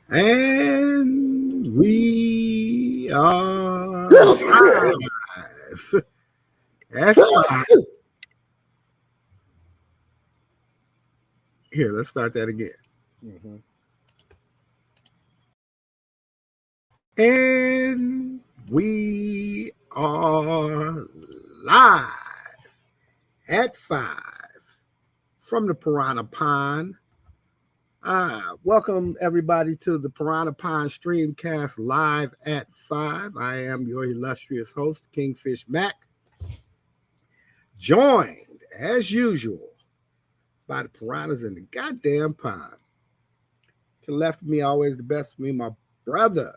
And we are live at 5. Here, let's start that again. And we are live at 5 from the Piranha Pond. Welcome everybody to the Piranha Pond Streamcast live at 5. I am your illustrious host, Kingfish Mac, joined as usual by the piranhas in the goddamn pond. To the left of me, always the best of me, my brother,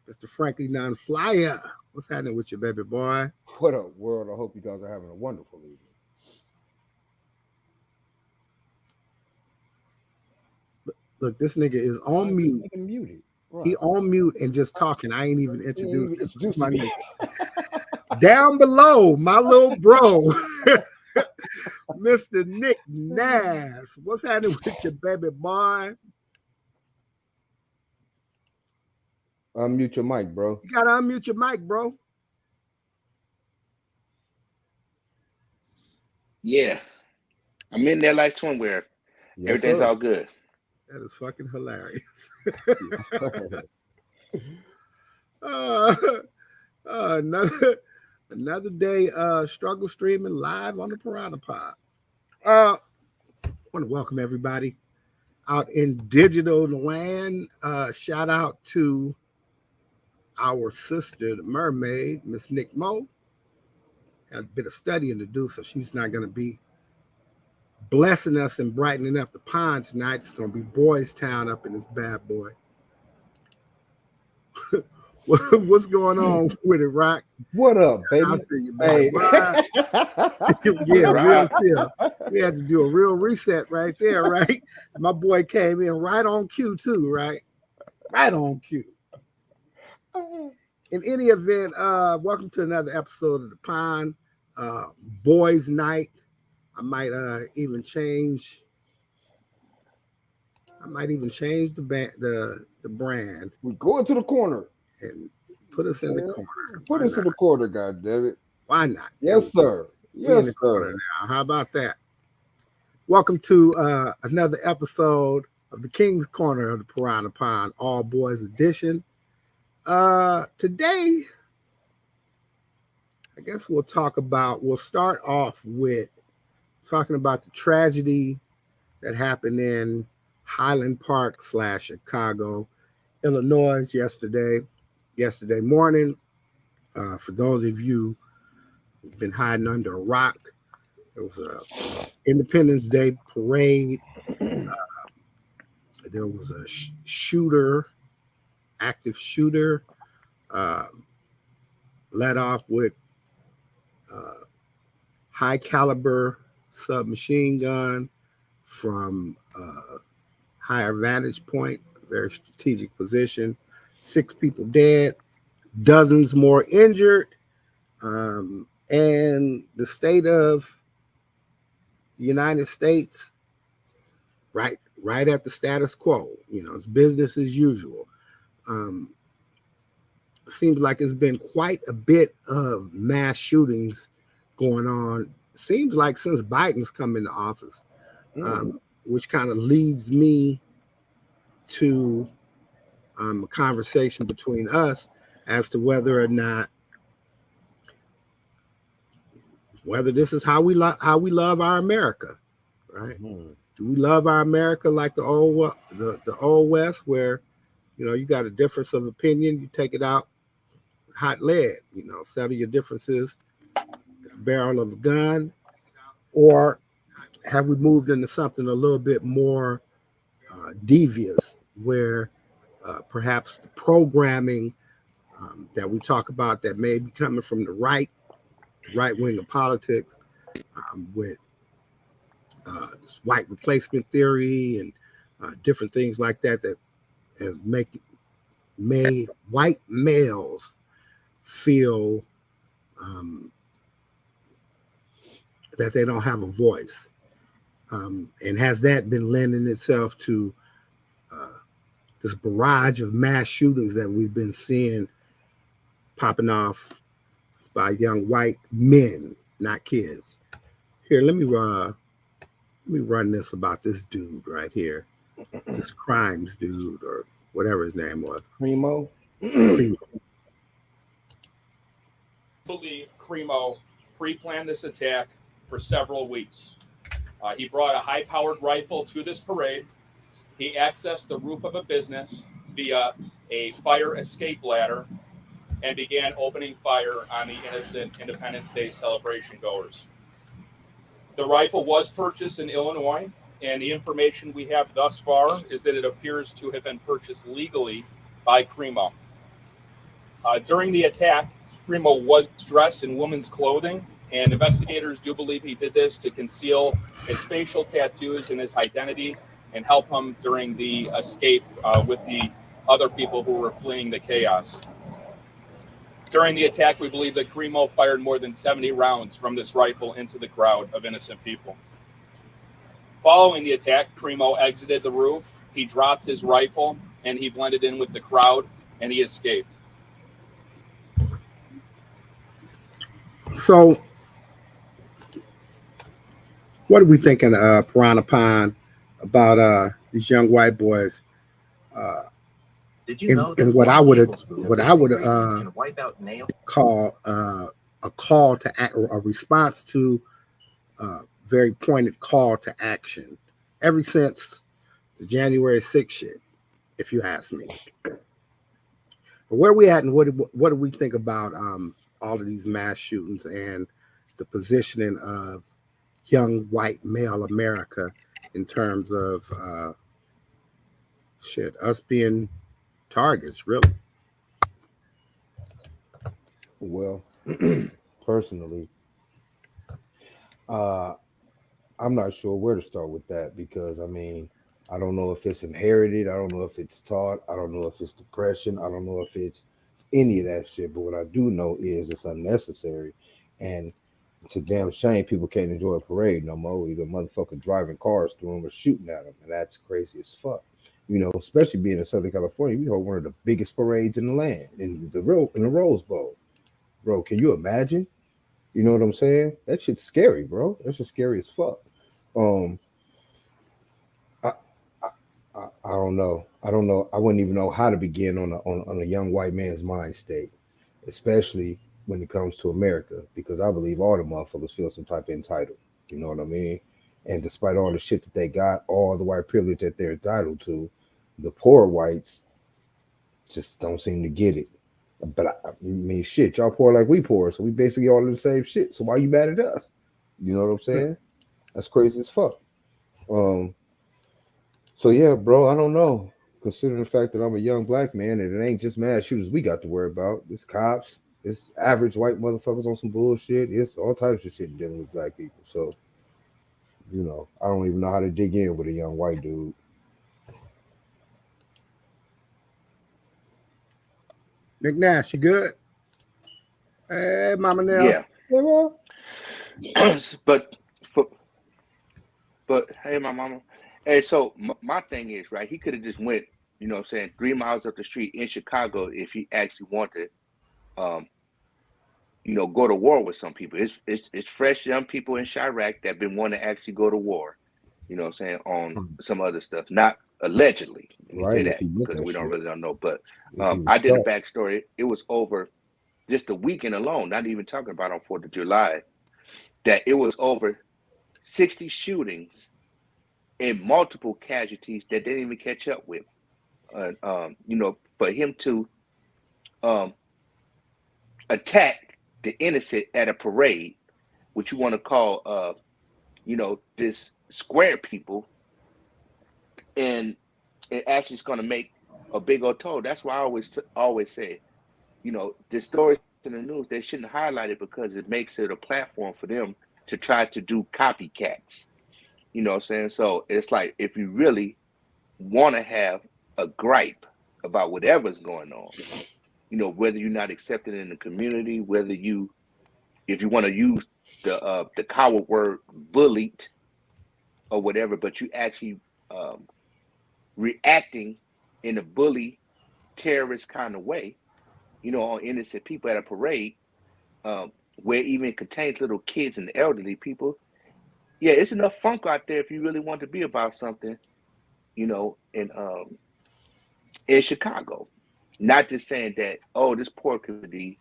Mr. Frankie Non-Flyer. What's happening with you, baby boy? What up, world? I hope you guys are having a wonderful evening. Look, this nigga is on mute. Muted. Right. He on mute and just talking. I ain't even introduced him. My nigga. Down below, my little bro, Mr. Nick Nass. What's happening with your baby boy? Unmute your mic, bro. You gotta unmute your mic, bro. Yeah, I'm in there like swimwear. Yes, everything's all good. That is fucking hilarious. Another day struggle streaming live on the Piranha Pod. I want to welcome everybody out in digital land. Shout out to our sister, the mermaid, Miss Nick Mo. Had a bit of studying to do, so she's not going to be blessing us and brightening up the pond tonight. It's going to be Boys Town up in this bad boy. What's going on with it, Rock? What up, baby? You, hey. Yeah, real still. We had to do a real reset right there, right? So my boy came in right on cue too, right? Right on cue. In any event, welcome to another episode of the Pond Boys Night. I might even change the brand. We go into the corner and put us in the corner. Put us in the corner, God damn it. Why not? Yes, sir. Yes, sir. Now. How about that? Welcome to another episode of the King's Corner of the Piranha Pond All Boys Edition. Today, I guess we'll start off with talking about the tragedy that happened in Highland Park / Chicago, Illinois yesterday morning. For those of you who've been hiding under a rock, there was a Independence Day parade. There was a active shooter, let off with high caliber submachine gun from higher vantage point, very strategic position. 6 people dead, dozens more injured, and the state of the United States, right at the status quo. You know, it's business as usual. Seems like it's been quite a bit of mass shootings going on. Seems like since Biden's come into office, which kind of leads me to a conversation between us as to whether this is how we love our America, right? Do we love our America like the old West, where you got a difference of opinion, you take it out hot lead, settle your differences, barrel of a gun? Or have we moved into something a little bit more devious, where perhaps the programming that we talk about that may be coming from the right wing of politics, with this white replacement theory and different things like that, that has made white males feel that they don't have a voice. And has that been lending itself to this barrage of mass shootings that we've been seeing popping off by young white men, not kids? Here, let me run this about this dude right here, this crimes dude, or whatever his name was. Primo. Primo. I believe Cremo pre-planned this attack for several weeks. He brought a high-powered rifle to this parade. He accessed the roof of a business via a fire escape ladder and began opening fire on the innocent Independence Day celebration goers. The rifle was purchased in Illinois, and the information we have thus far is that it appears to have been purchased legally by Cremo. During the attack, Cremo was dressed in women's clothing, and investigators do believe he did this to conceal his facial tattoos and his identity and help him during the escape with the other people who were fleeing the chaos. During the attack, we believe that Cremo fired more than 70 rounds from this rifle into the crowd of innocent people. Following the attack, Cremo exited the roof, he dropped his rifle, and he blended in with the crowd, and he escaped. So, what are we thinking, Piranha Pond, about these young white boys? Did you know and what I would call a call to act, or a response to very pointed call to action, ever since the January 6th shit, if you ask me. But where are we at, and what do we think about all of these mass shootings and the positioning of young white male America in terms of us being targets, really? Well, personally, I'm not sure where to start with that, because I mean, I don't know if it's inherited, I don't know if it's taught, I don't know if it's depression, I don't know if it's any of that shit. But what I do know is it's unnecessary, and it's a damn shame people can't enjoy a parade no more. Either motherfucker driving cars through them or shooting at them, and that's crazy as fuck. You know, especially being in Southern California, we hold one of the biggest parades in the land, in the Rose Bowl. Bro, can you imagine? You know what I'm saying? That shit's scary, bro. That shit's scary as fuck. I don't know. I wouldn't even know how to begin on a young white man's mind state, especially when it comes to America, because I believe all the motherfuckers feel some type of entitled. You know what I mean? And despite all the shit that they got, all the white privilege that they're entitled to, the poor whites just don't seem to get it. But I mean, shit, y'all poor like we poor, so we basically all in the same shit. So why you mad at us? You know what I'm saying? That's crazy as fuck. So yeah, bro, I don't know. Considering the fact that I'm a young black man and it ain't just mass shooters we got to worry about. It's cops, it's average white motherfuckers on some bullshit. It's all types of shit dealing with black people. So, you know, I don't even know how to dig in with a young white dude. Nick Nash, you good? Hey, Mama Nell. Yeah. but hey, my mama. Hey, so my thing is, right, he could have just went, you know what I'm saying, 3 miles up the street in Chicago if he actually wanted, you know, go to war with some people. It's fresh young people in Chirac that been wanting to actually go to war, you know what I'm saying, on some other stuff. Not allegedly. Let me say that, because we don't know. But I did a backstory. It was over just the weekend alone, not even talking about on 4th of July, that it was over 60 shootings and multiple casualties that they didn't even catch up with. You know, for him to attack the innocent at a parade, which you want to call, you know, this square people, and it actually is going to make a big old toll. That's why I always say, the stories in the news, they shouldn't highlight it because it makes it a platform for them to try to do copycats. You know what I'm saying? So it's like, if you really want to have a gripe about whatever's going on, whether you're not accepted in the community, if you want to use the coward word bullied or whatever, but you actually reacting in a bully terrorist kind of way, on innocent people at a parade, where even contains little kids and elderly people. Yeah, it's enough funk out there if you really want to be about something, in Chicago. Not just saying that, oh, this poor community,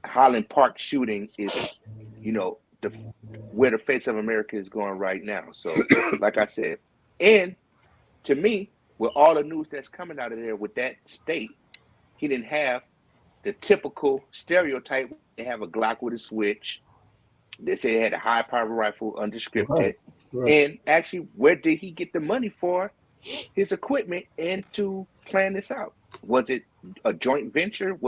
Highland Park shooting is, where the face of America is going right now. So, like I said, and to me, with all the news that's coming out of there with that state, he didn't have the typical stereotype. They have a Glock with a switch. They say they had a high-power rifle, undescripted. Right. And actually, where did he get the money for his equipment and to plan this out? Was it a joint venture?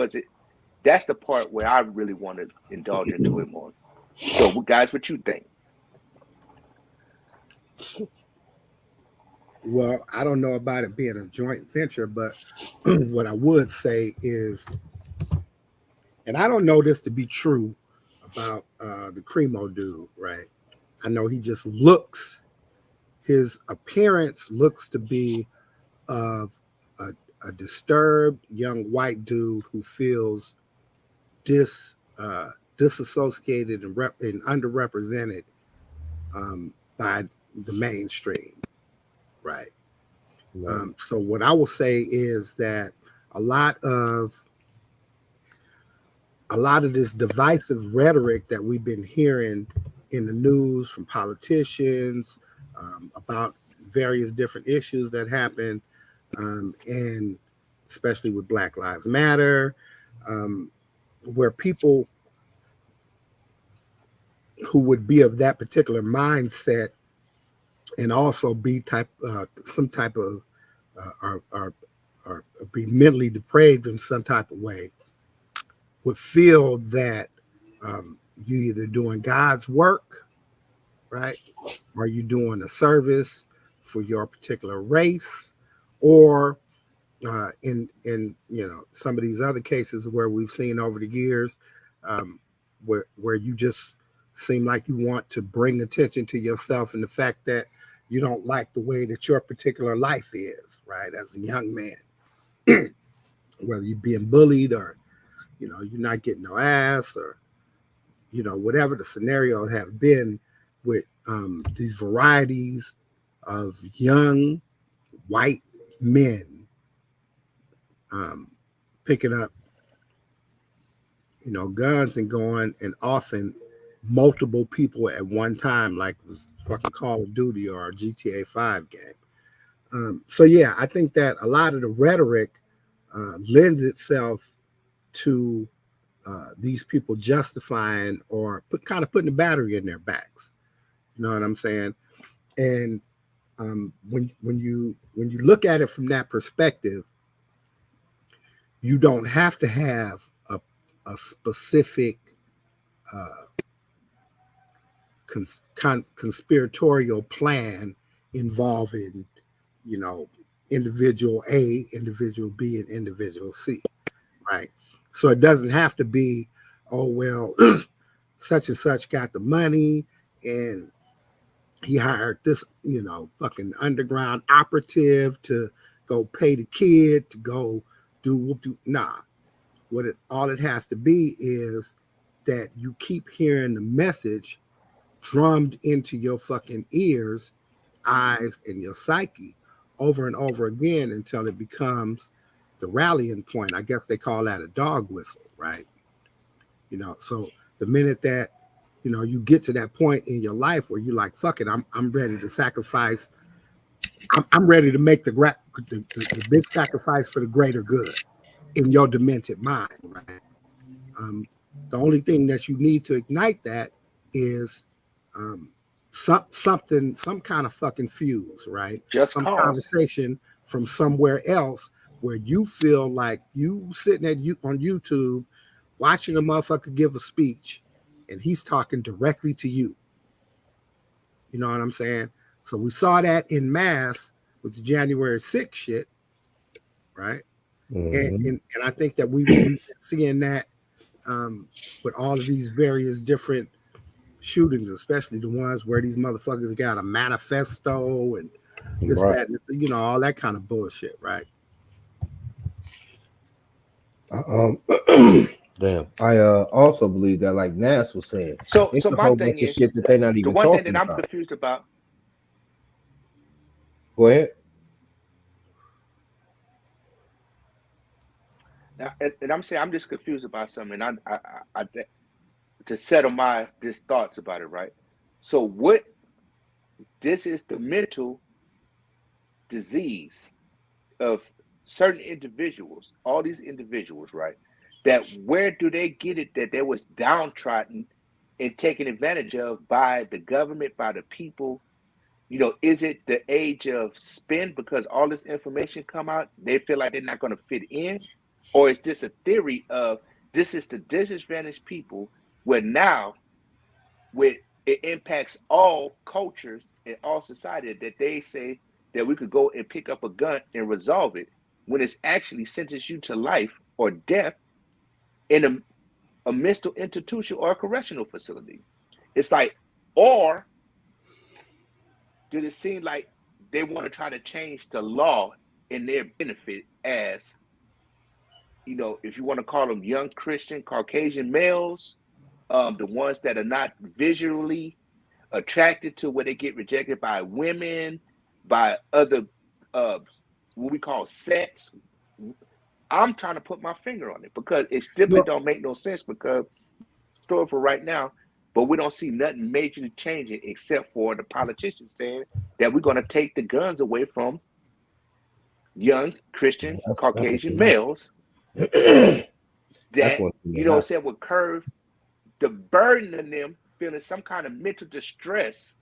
That's the part where I really want to indulge into it more. So, guys, what you think? Well, I don't know about it being a joint venture, but what I would say is, and I don't know this to be true about the Cremo dude, right? I know he just his appearance looks to be of a disturbed young white dude who feels disassociated and underrepresented by the mainstream, right? So what I will say is that a lot of this divisive rhetoric that we've been hearing in the news from politicians about various different issues that happen, and especially with Black Lives Matter, where people who would be of that particular mindset and also be some type of or be mentally depraved in some type of way would feel that you either doing God's work, right, or you doing a service for your particular race, or in some of these other cases where we've seen over the years, where you just seem like you want to bring attention to yourself and the fact that you don't like the way that your particular life is, right, as a young man, whether you're being bullied or you're not getting no ass, or whatever the scenario have been with these varieties of young white men picking up guns and going and often multiple people at one time, like it was fucking Call of Duty or a GTA 5 game. So yeah, I think that a lot of the rhetoric lends itself to these people justifying or putting the battery in their backs. You know what I'm saying? And when you look at it from that perspective, you don't have to have a specific conspiratorial plan involving, individual A, individual B, and individual C, right? So it doesn't have to be, oh, well, such and such got the money and he hired this, fucking underground operative to go pay the kid to go do. Nah. All it has to be is that you keep hearing the message drummed into your fucking ears, eyes, and your psyche over and over again until it becomes the rallying point. I guess they call that a dog whistle, right? So the minute that you get to that point in your life where you're like, fuck it, I'm ready to sacrifice. I'm ready to make the big sacrifice for the greater good in your demented mind, right? The only thing that you need to ignite that is some kind of fucking fuse, right? Just some cause. Conversation from somewhere else where you feel like you sitting on YouTube watching a motherfucker give a speech and he's talking directly to you. You know what I'm saying? So we saw that in mass with the January 6th shit, right? And I think that we've been seeing that with all of these various different shootings, especially the ones where these motherfuckers got a manifesto and this, that, and, you know, all that kind of bullshit, right? Damn. I also believe that, like Nas was saying, so it's a my whole thing bunch of is shit that they're not even the one talking thing that I'm about. confused about. Go ahead. Now, and I'm saying I'm just confused about something. And I to settle my thoughts about it, right? So what? This is the mental disease of certain individuals. All these individuals, right? That where do they get it that they was downtrodden and taken advantage of by the government, by the people? You know, is it the age of spin because all this information come out? They feel like they're not going to fit in, or is this a theory of this is the disadvantaged people where now with it impacts all cultures and all society that they say that we could go and pick up a gun and resolve it when it's actually sentence you to life or death in a mental institution or a correctional facility. It's like, or did it seem like they want to try to change the law in their benefit as, you know, if you want to call them young Christian Caucasian males, the ones that are not visually attracted to where they get rejected by women, by other what we call sex. I'm trying to put my finger on it because it simply don't make no sense because story for right now, but we don't see nothing majorly changing except for the politicians saying that we're going to take the guns away from young Christian Caucasian males that, you know, said would curb the burden of them feeling some kind of mental distress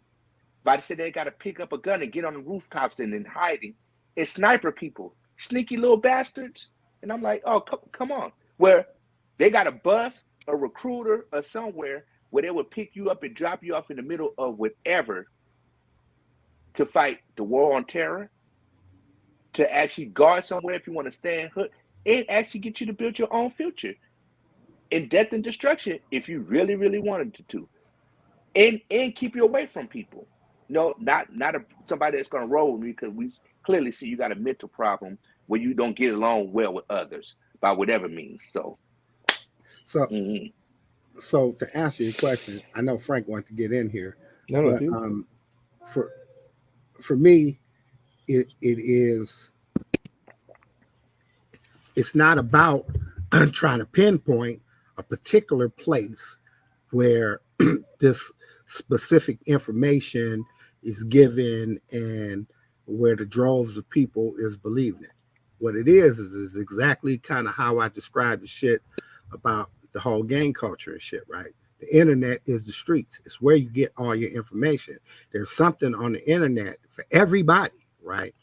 by saying they got to pick up a gun and get on the rooftops and in hiding and sniper people, sneaky little bastards. And I'm like, oh, come on. Where they got a bus, a recruiter, or somewhere where they would pick you up and drop you off in the middle of whatever to fight the war on terror, to actually guard somewhere if you want to stand hood, and actually get you to build your own future in death and destruction if you really, really wanted to. And keep you away from people. No, not somebody that's going to roll with me because we clearly see you got a mental problem where you don't get along well with others by whatever means. So to answer your question, I know Frank wanted to get in here, but for me, it's not about trying to pinpoint a particular place where this specific information is given and where the droves of people is believing it. What it is exactly kind of how I described the shit about the whole gang culture and shit, right? The internet is the streets. It's where you get all your information. There's something on the internet for everybody, right?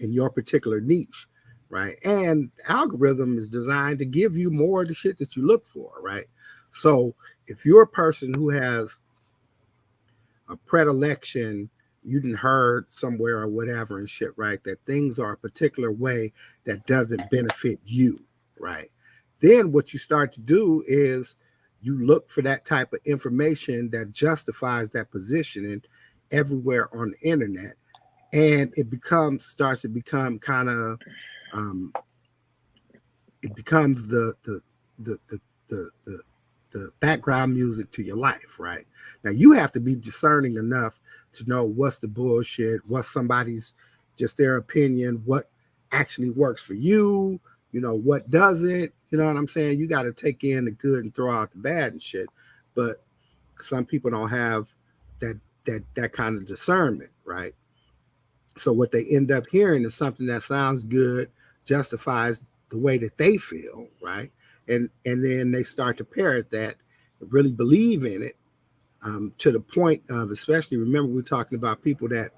In your particular niche, right? And the algorithm is designed to give you more of the shit that you look for, right? So if you're a person who has a predilection, you didn't heard somewhere or whatever and shit, right? That things are a particular way that doesn't benefit you, right? Then what you start to do is you look for that type of information that justifies that positioning everywhere on the internet. And it starts to become kind of, it becomes the background music to your life, right? Now you have to be discerning enough to know what's the bullshit, what's somebody's just their opinion, what actually works for you, you know, what doesn't, you know what I'm saying? You got to take in the good and throw out the bad and shit. But some people don't have that kind of discernment, right? So what they end up hearing is something that sounds good, justifies the way that they feel, right? And then they start to parrot that, really believe in it, to the point of, especially remember we're talking about people that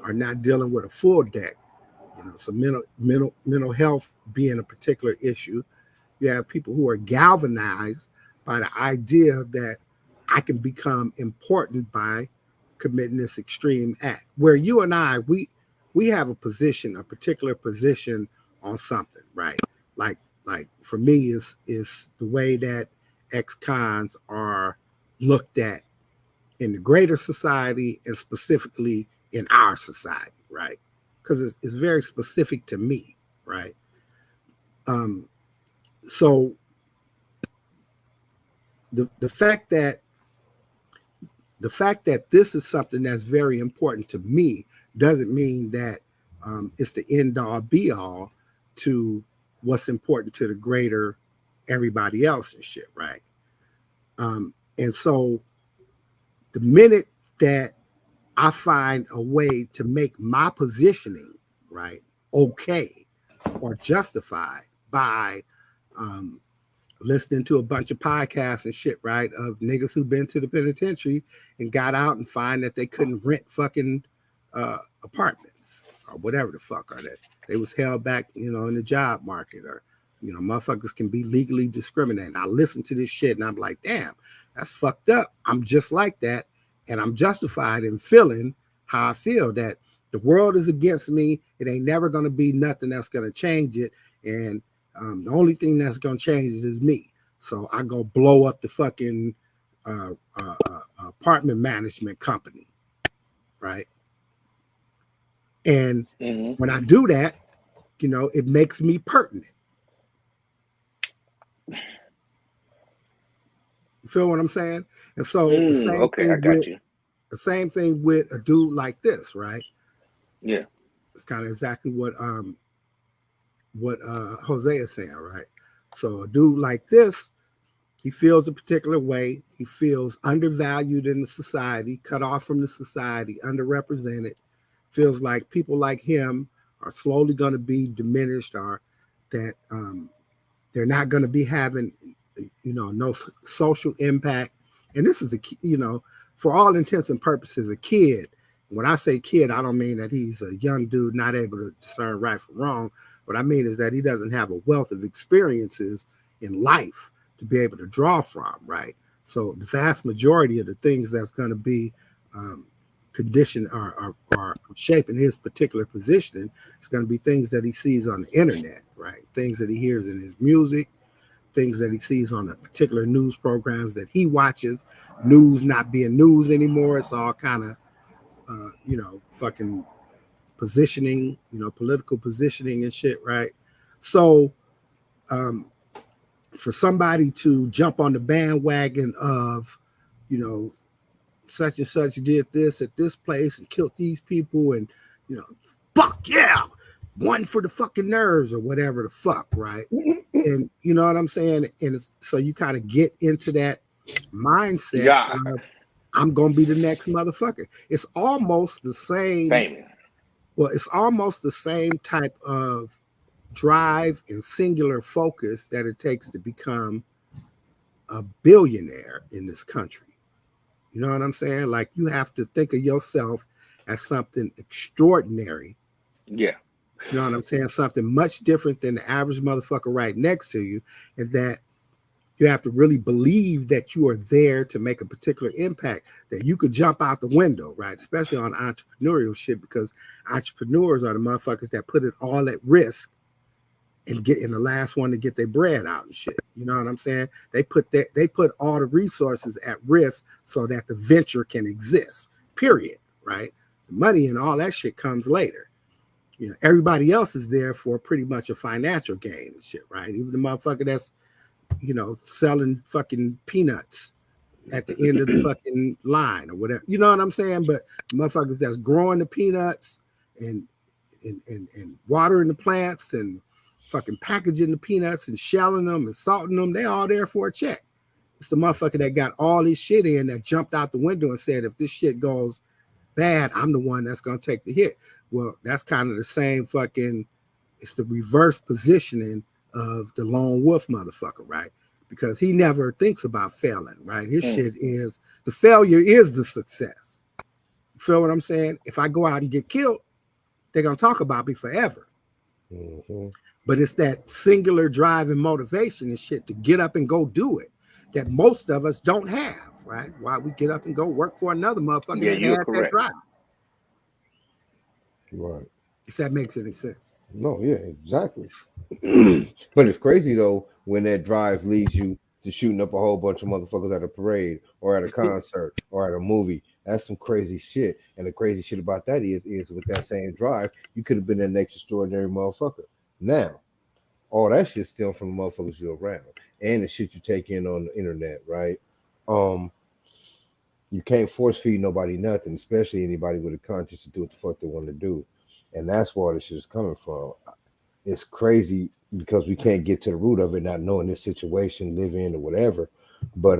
are not dealing with a full deck, so mental health being a particular issue. You have people who are galvanized by the idea that I can become important by committing this extreme act. Where you and I, we have a particular position on something, right? Like for me is the way that ex-cons are looked at in the greater society and specifically in our society, right? Because it's very specific to me, right? So the fact that this is something that's very important to me doesn't mean that it's the end all be all to what's important to the greater everybody else and shit, right? And so the minute that I find a way to make my positioning, right, okay or justified by listening to a bunch of podcasts and shit, right, of niggas who've been to the penitentiary and got out and find that they couldn't rent fucking apartments or whatever the fuck, or that they was held back, in the job market, or, motherfuckers can be legally discriminated. I listen to this shit and I'm like, damn, that's fucked up. I'm just like that. And I'm justified in feeling how I feel, that the world is against me. It ain't never going to be nothing that's going to change it. And the only thing that's going to change it is me. So I go blow up the fucking apartment management company, right? And when I do that, it makes me pertinent. You feel what I'm saying? And so the same thing with a dude like this, right? Yeah. It's kind of exactly what Jose is saying, right? So a dude like this, he feels a particular way. He feels undervalued in the society, cut off from the society, underrepresented. Feels like people like him are slowly going to be diminished, or that they're not going to be having, no social impact. And this is for all intents and purposes, a kid. When I say kid, I don't mean that he's a young dude not able to discern right from wrong. What I mean is that he doesn't have a wealth of experiences in life to be able to draw from, right? So the vast majority of the things that's going to be conditioned are shaping his particular positioning, it's going to be things that he sees on the internet, right? Things that he hears in his music, things that he sees on the particular news programs that he watches. News not being news anymore. It's all kind of fucking positioning, political positioning and shit, right? So for somebody to jump on the bandwagon of, such and such did this at this place and killed these people, and, fuck yeah, one for the fucking nerves or whatever the fuck, right? And you know what I'm saying? And so you kind of get into that mindset of, I'm going to be the next motherfucker. It's almost the same. Well, it's almost the same type of drive and singular focus that it takes to become a billionaire in this country. You know what I'm saying? Like, you have to think of yourself as something extraordinary. Yeah. You know what I'm saying? Something much different than the average motherfucker right next to you. And that you have to really believe that you are there to make a particular impact, that you could jump out the window, right? Especially on entrepreneurial shit, because entrepreneurs are the motherfuckers that put it all at risk and get in the last one to get their bread out and shit. You know what I'm saying? They put all the resources at risk so that the venture can exist, period, right? The money and all that shit comes later. Everybody else is there for pretty much a financial gain and shit, right? Even the motherfucker that's, selling fucking peanuts at the end of the fucking line or whatever. You know what I'm saying? But motherfuckers that's growing the peanuts and watering the plants and fucking packaging the peanuts and shelling them and salting them, they all there for a check. It's the motherfucker that got all this shit in that jumped out the window and said, if this shit goes bad, I'm the one that's going to take the hit. Well, that's kind of the same fucking, it's the reverse positioning of the lone wolf motherfucker, right? because he never thinks about failing, right? His shit is the failure is the success. You feel what I'm saying? If I go out and get killed, they're gonna talk about me forever. Mm-hmm. But it's that singular drive and motivation and shit to get up and go do it that most of us don't have, right? Why we get up and go work for another motherfucker that had that drive. Right. If that makes any sense. No, yeah, exactly. But it's crazy though when that drive leads you to shooting up a whole bunch of motherfuckers at a parade or at a concert or at a movie. That's some crazy shit. And the crazy shit about that is with that same drive, you could have been an extraordinary motherfucker. Now, all that shit still from the motherfuckers you're around and the shit you take in on the internet, right? You can't force feed nobody nothing, especially anybody with a conscience to do what the fuck they want to do. And that's where all this shit is coming from. It's crazy because we can't get to the root of it, not knowing this situation, live in or whatever. But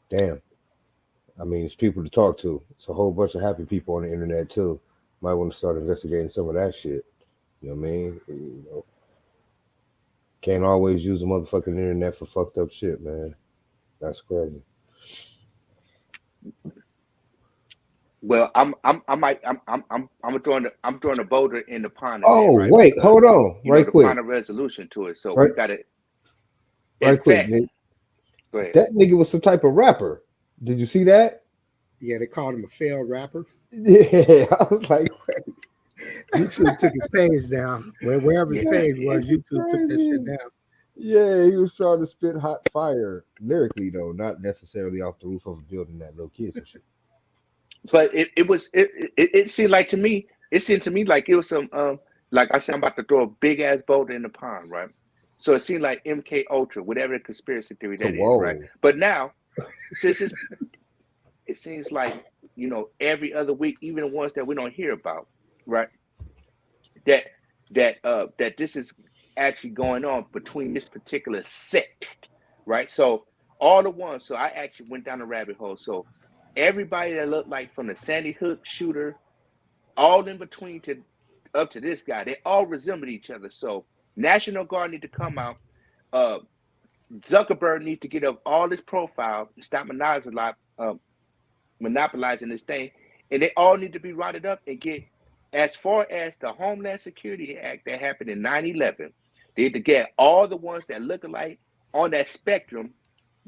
damn. I mean, it's people to talk to. It's a whole bunch of happy people on the internet too. Might want to start investigating some of that shit. You know what I mean? You know, can't always use the motherfucking internet for fucked up shit, man. That's crazy. Well, I'm throwing a boulder in the pond. Oh, right? wait, Because, hold on, right quick. Find a resolution to it, so right, we got it. Right quick, Nick. Go ahead. That nigga was some type of rapper. Did you see that? Yeah, they called him a failed rapper. Yeah, I was like, wait. YouTube took his page down. Wherever his page was, YouTube took that shit down. Yeah, he was trying to spit hot fire lyrically, though, not necessarily off the roof of a building that little kids and shit. But it seemed like to me, like it was some like I said, I'm about to throw a big ass boulder in the pond, right? So it seemed like MK Ultra, whatever conspiracy theory that is, right? But now, since it seems like, you know, every other week, even the ones that we don't hear about, right? That this is actually going on between this particular sect, right? So all the ones, so I actually went down the rabbit hole. So everybody that looked like from the Sandy Hook shooter, all in between to up to this guy, they all resembled each other. So National Guard need to come out. Zuckerberg needs to get up all this profile and stop monopolizing this thing, and they all need to be rounded up and get, as far as the Homeland Security Act that happened in 9/11, they had to get all the ones that look alike on that spectrum,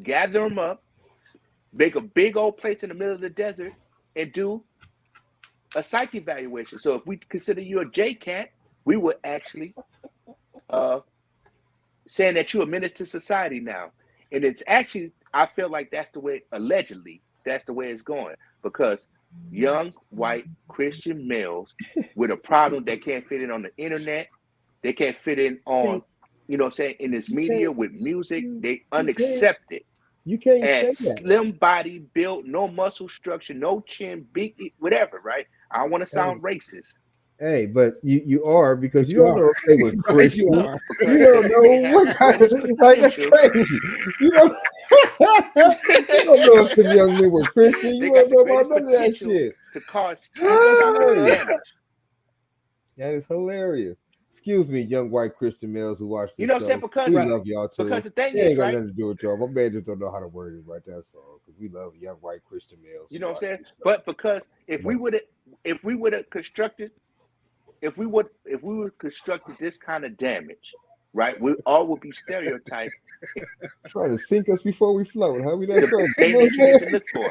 gather them up, make a big old place in the middle of the desert, and do a psych evaluation. So if we consider you a JCAT, we would actually saying that you're a menace to society now. And it's actually, I feel like that's the way, allegedly, that's the way it's going. Because young, white, Christian males with a problem that can't fit in on the internet, they can't fit in on, you know what I'm saying, in this media with music, they unaccepted. You can't as say that. Slim body, built, no muscle structure, no chin, big, whatever, right? I don't want to sound racist. Hey, but you are, because you don't know if they were Christian. You don't know what kind of, like, that's crazy. You don't know if the young men were Christian. You don't know about none of that shit. To cause damage. That is hilarious. Excuse me, young white Christian males who watch this. You know what I'm saying? Because we love y'all too. Because the thing ain't is, got right? nothing to do with y'all. My man just don't know how to word it right. That's all. Because we love young white Christian males. You know what I'm saying? But because if we would have constructed this kind of damage, right? We all would be stereotyped. Trying to sink us before we float, huh? We that crazy. They need you to look for.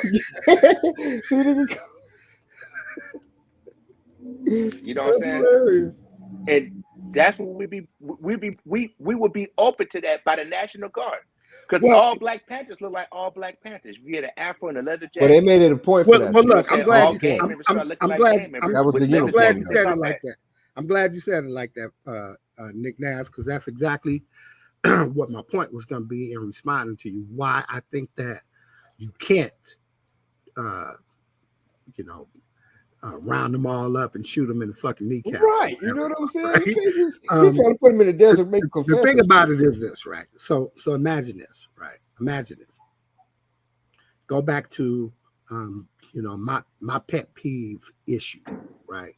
You know what I'm saying? Hilarious. And that's what we would be open to that by the National Guard. Because all Black Panthers look like all Black Panthers. We had an afro and a leather jacket. Well, they made it a point for that. Well, look, I'm glad you said that was the uniform. Like that. I'm glad you said it like that, Nick Naz, because that's exactly what my point was going to be in responding to you. Why I think that you can't, round them all up and shoot them in the fucking kneecap. Right. You know what I'm saying? Right? You trying to put them in the desert, make them The thing about it is this, right? So imagine this, right? Imagine this. Go back to, my pet peeve issue, right?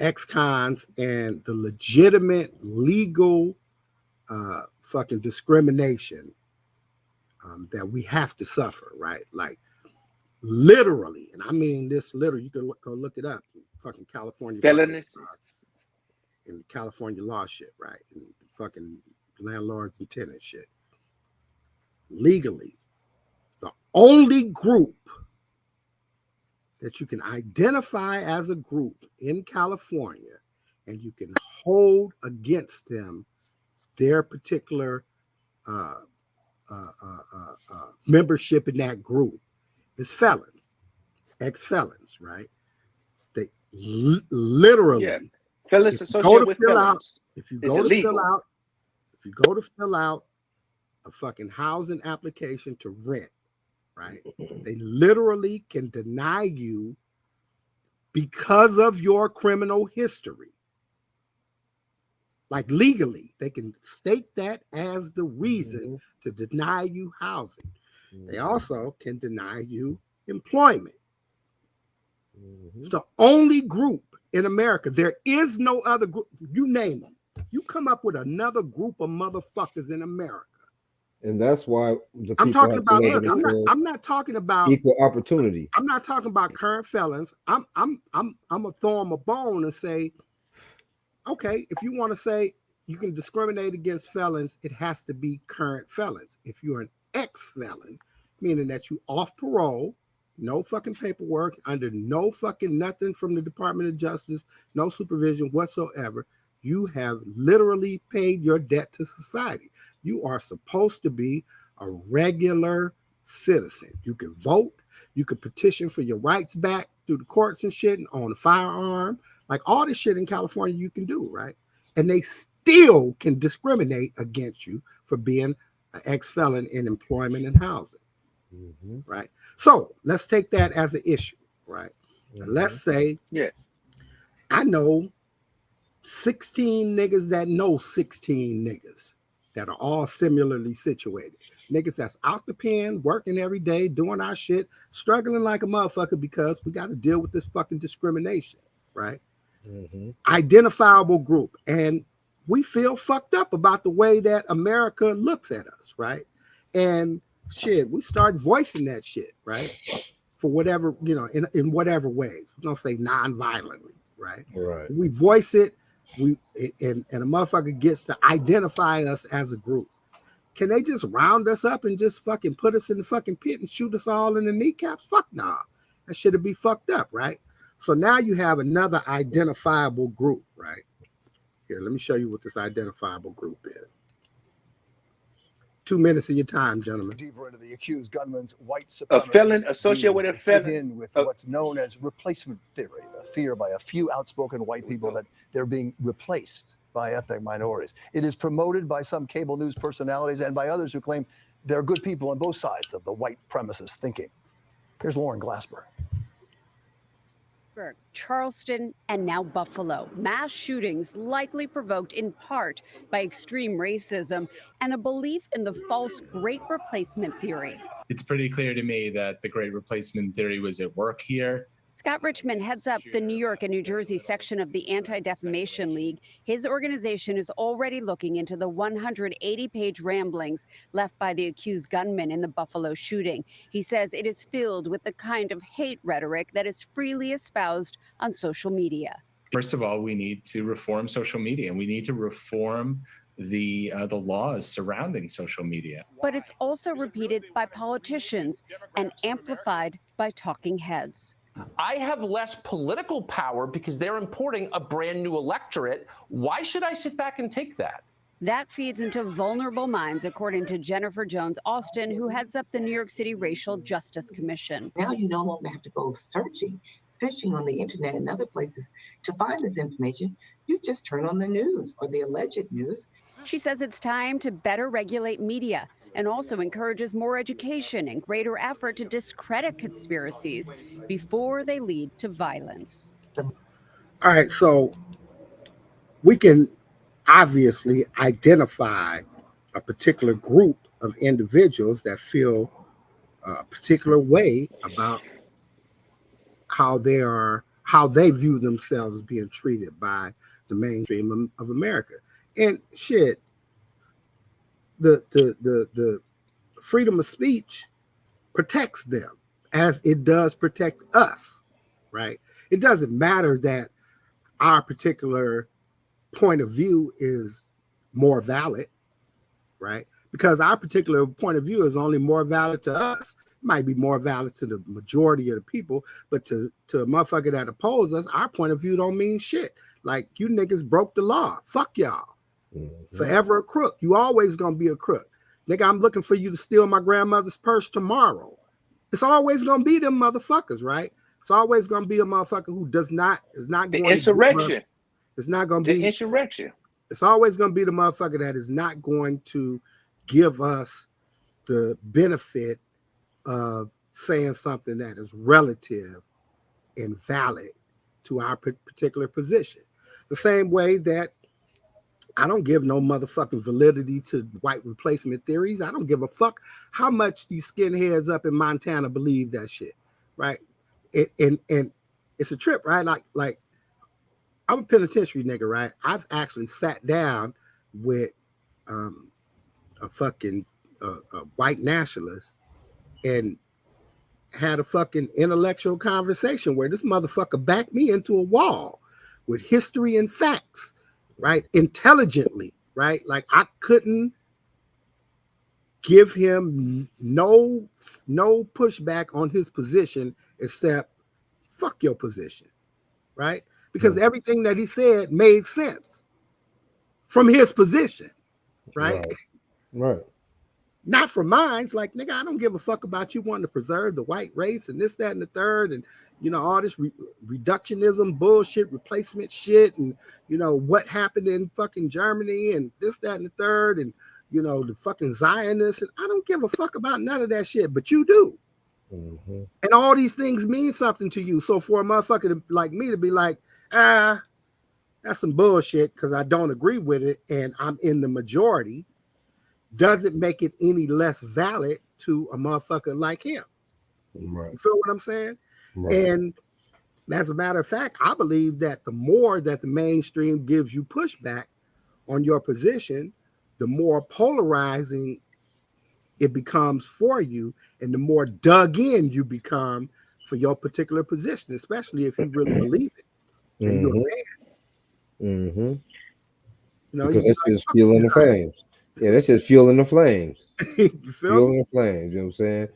Ex-cons and the legitimate legal fucking discrimination that we have to suffer, right? Like literally, and I mean this literally. You can go look it up. Fucking California felonies in California law shit, right? And fucking landlords and tenants shit. Legally, the only group that you can identify as a group in California, and you can hold against them their particular membership in that group is felons, ex-felons, right? They literally, felons associated with felons. If you go to fill out a fucking housing application to rent, right? They literally can deny you because of your criminal history. Like legally, they can state that as the reason to deny you housing. They also can deny you employment. It's the only group in America. There is no other group. You name them. You come up with another group of motherfuckers in America. And that's why the I'm talking about. Look, I'm not talking about equal opportunity. I'm not talking about current felons. I'm gonna throw them a bone and say, okay, if you want to say you can discriminate against felons, it has to be current felons. If you're an ex-felon, meaning that you off parole, no fucking paperwork, under no fucking nothing from the Department of Justice, no supervision whatsoever, you have literally paid your debt to society. You are supposed to be a regular citizen. You can vote. You can petition for your rights back through the courts and shit and own a firearm. Like all this shit in California you can do, right? And they still can discriminate against you for being an ex-felon in employment and housing, right? So let's take that as an issue, right? And let's say, I know 16 niggas that know 16 niggas that are all similarly situated. Niggas that's out the pen, working every day, doing our shit, struggling like a motherfucker because we got to deal with this fucking discrimination, right? Identifiable group. And we feel fucked up about the way that America looks at us, right? And shit, we start voicing that shit, right? For whatever, in whatever ways. We don't say non-violently, right? Right. We voice it, and a motherfucker gets to identify us as a group. Can they just round us up and just fucking put us in the fucking pit and shoot us all in the kneecaps? Fuck nah. That shit'd be fucked up, right? So now you have another identifiable group, right? Here, let me show you what this identifiable group is. 2 minutes of your time, gentlemen. Deeper into the accused gunman's white supremacist. A felon associated with a felon. In with what's known as replacement theory, a fear by a few outspoken white people that they're being replaced by ethnic minorities. It is promoted by some cable news personalities and by others who claim they're good people on both sides of the white supremacist thinking. Here's Lauren Glassberg. Charleston, and now Buffalo. Mass shootings likely provoked in part by extreme racism and a belief in the false Great Replacement theory. It's pretty clear to me that the Great Replacement theory was at work here. Scott Richmond heads up the New York and New Jersey section of the Anti-Defamation League. His organization is already looking into the 180-page ramblings left by the accused gunman in the Buffalo shooting. He says it is filled with the kind of hate rhetoric that is freely espoused on social media. First of all, we need to reform social media, and we need to reform the laws surrounding social media. But it's also repeated by politicians and amplified by talking heads. I have less political power because they're importing a brand new electorate. Why should I sit back and take that? That feeds into vulnerable minds, according to Jennifer Jones Austin, who heads up the New York City Racial Justice Commission. Now you no longer have to go searching, fishing on the internet and other places to find this information. You just turn on the news or the alleged news. She says it's time to better regulate media and also encourages more education and greater effort to discredit conspiracies before they lead to violence. All right, so we can obviously identify a particular group of individuals that feel a particular way about how they view themselves being treated by the mainstream of America. And shit, the freedom of speech protects them as it does protect us, right? It doesn't matter that our particular point of view is more valid, right? Because our particular point of view is only more valid to us. It might be more valid to the majority of the people, but to a motherfucker that opposes us, our point of view don't mean shit. Like, you niggas broke the law. Fuck y'all. Forever a crook. You always gonna be a crook. Nigga, I'm looking for you to steal my grandmother's purse tomorrow. It's always gonna be them motherfuckers, right? It's always gonna be a motherfucker who is not the going insurrection. It's not gonna the be insurrection. It's always gonna be the motherfucker that is not going to give us the benefit of saying something that is relative and valid to our particular position. The same way that I don't give no motherfucking validity to white replacement theories. I don't give a fuck how much these skinheads up in Montana believe that shit, right? And it's a trip, right? Like I'm a penitentiary nigga, right? I've actually sat down with a fucking a white nationalist and had a fucking intellectual conversation where this motherfucker backed me into a wall with history and facts, right? Intelligently, right? Like, I couldn't give him no pushback on his position except fuck your position, right? Because everything that he said made sense from his position, right? Right. Not from mine. It's like, nigga, I don't give a fuck about you wanting to preserve the white race and this, that, and the third, and all this reductionism bullshit, replacement shit, and what happened in fucking Germany and this, that, and the third, and the fucking Zionists, and I don't give a fuck about none of that shit, but you do. And all these things mean something to you. So for a motherfucker like me to be like, that's some bullshit because I don't agree with it and I'm in the majority, doesn't make it any less valid to a motherfucker like him. Right. You feel what I'm saying? Right. And as a matter of fact, I believe that the more that the mainstream gives you pushback on your position, the more polarizing it becomes for you, and the more dug in you become for your particular position, especially if you really believe it and you're a man. Because that's just fueling the flames. Yeah, that's just fueling the flames. You feel fueling the flames, you know what I'm saying?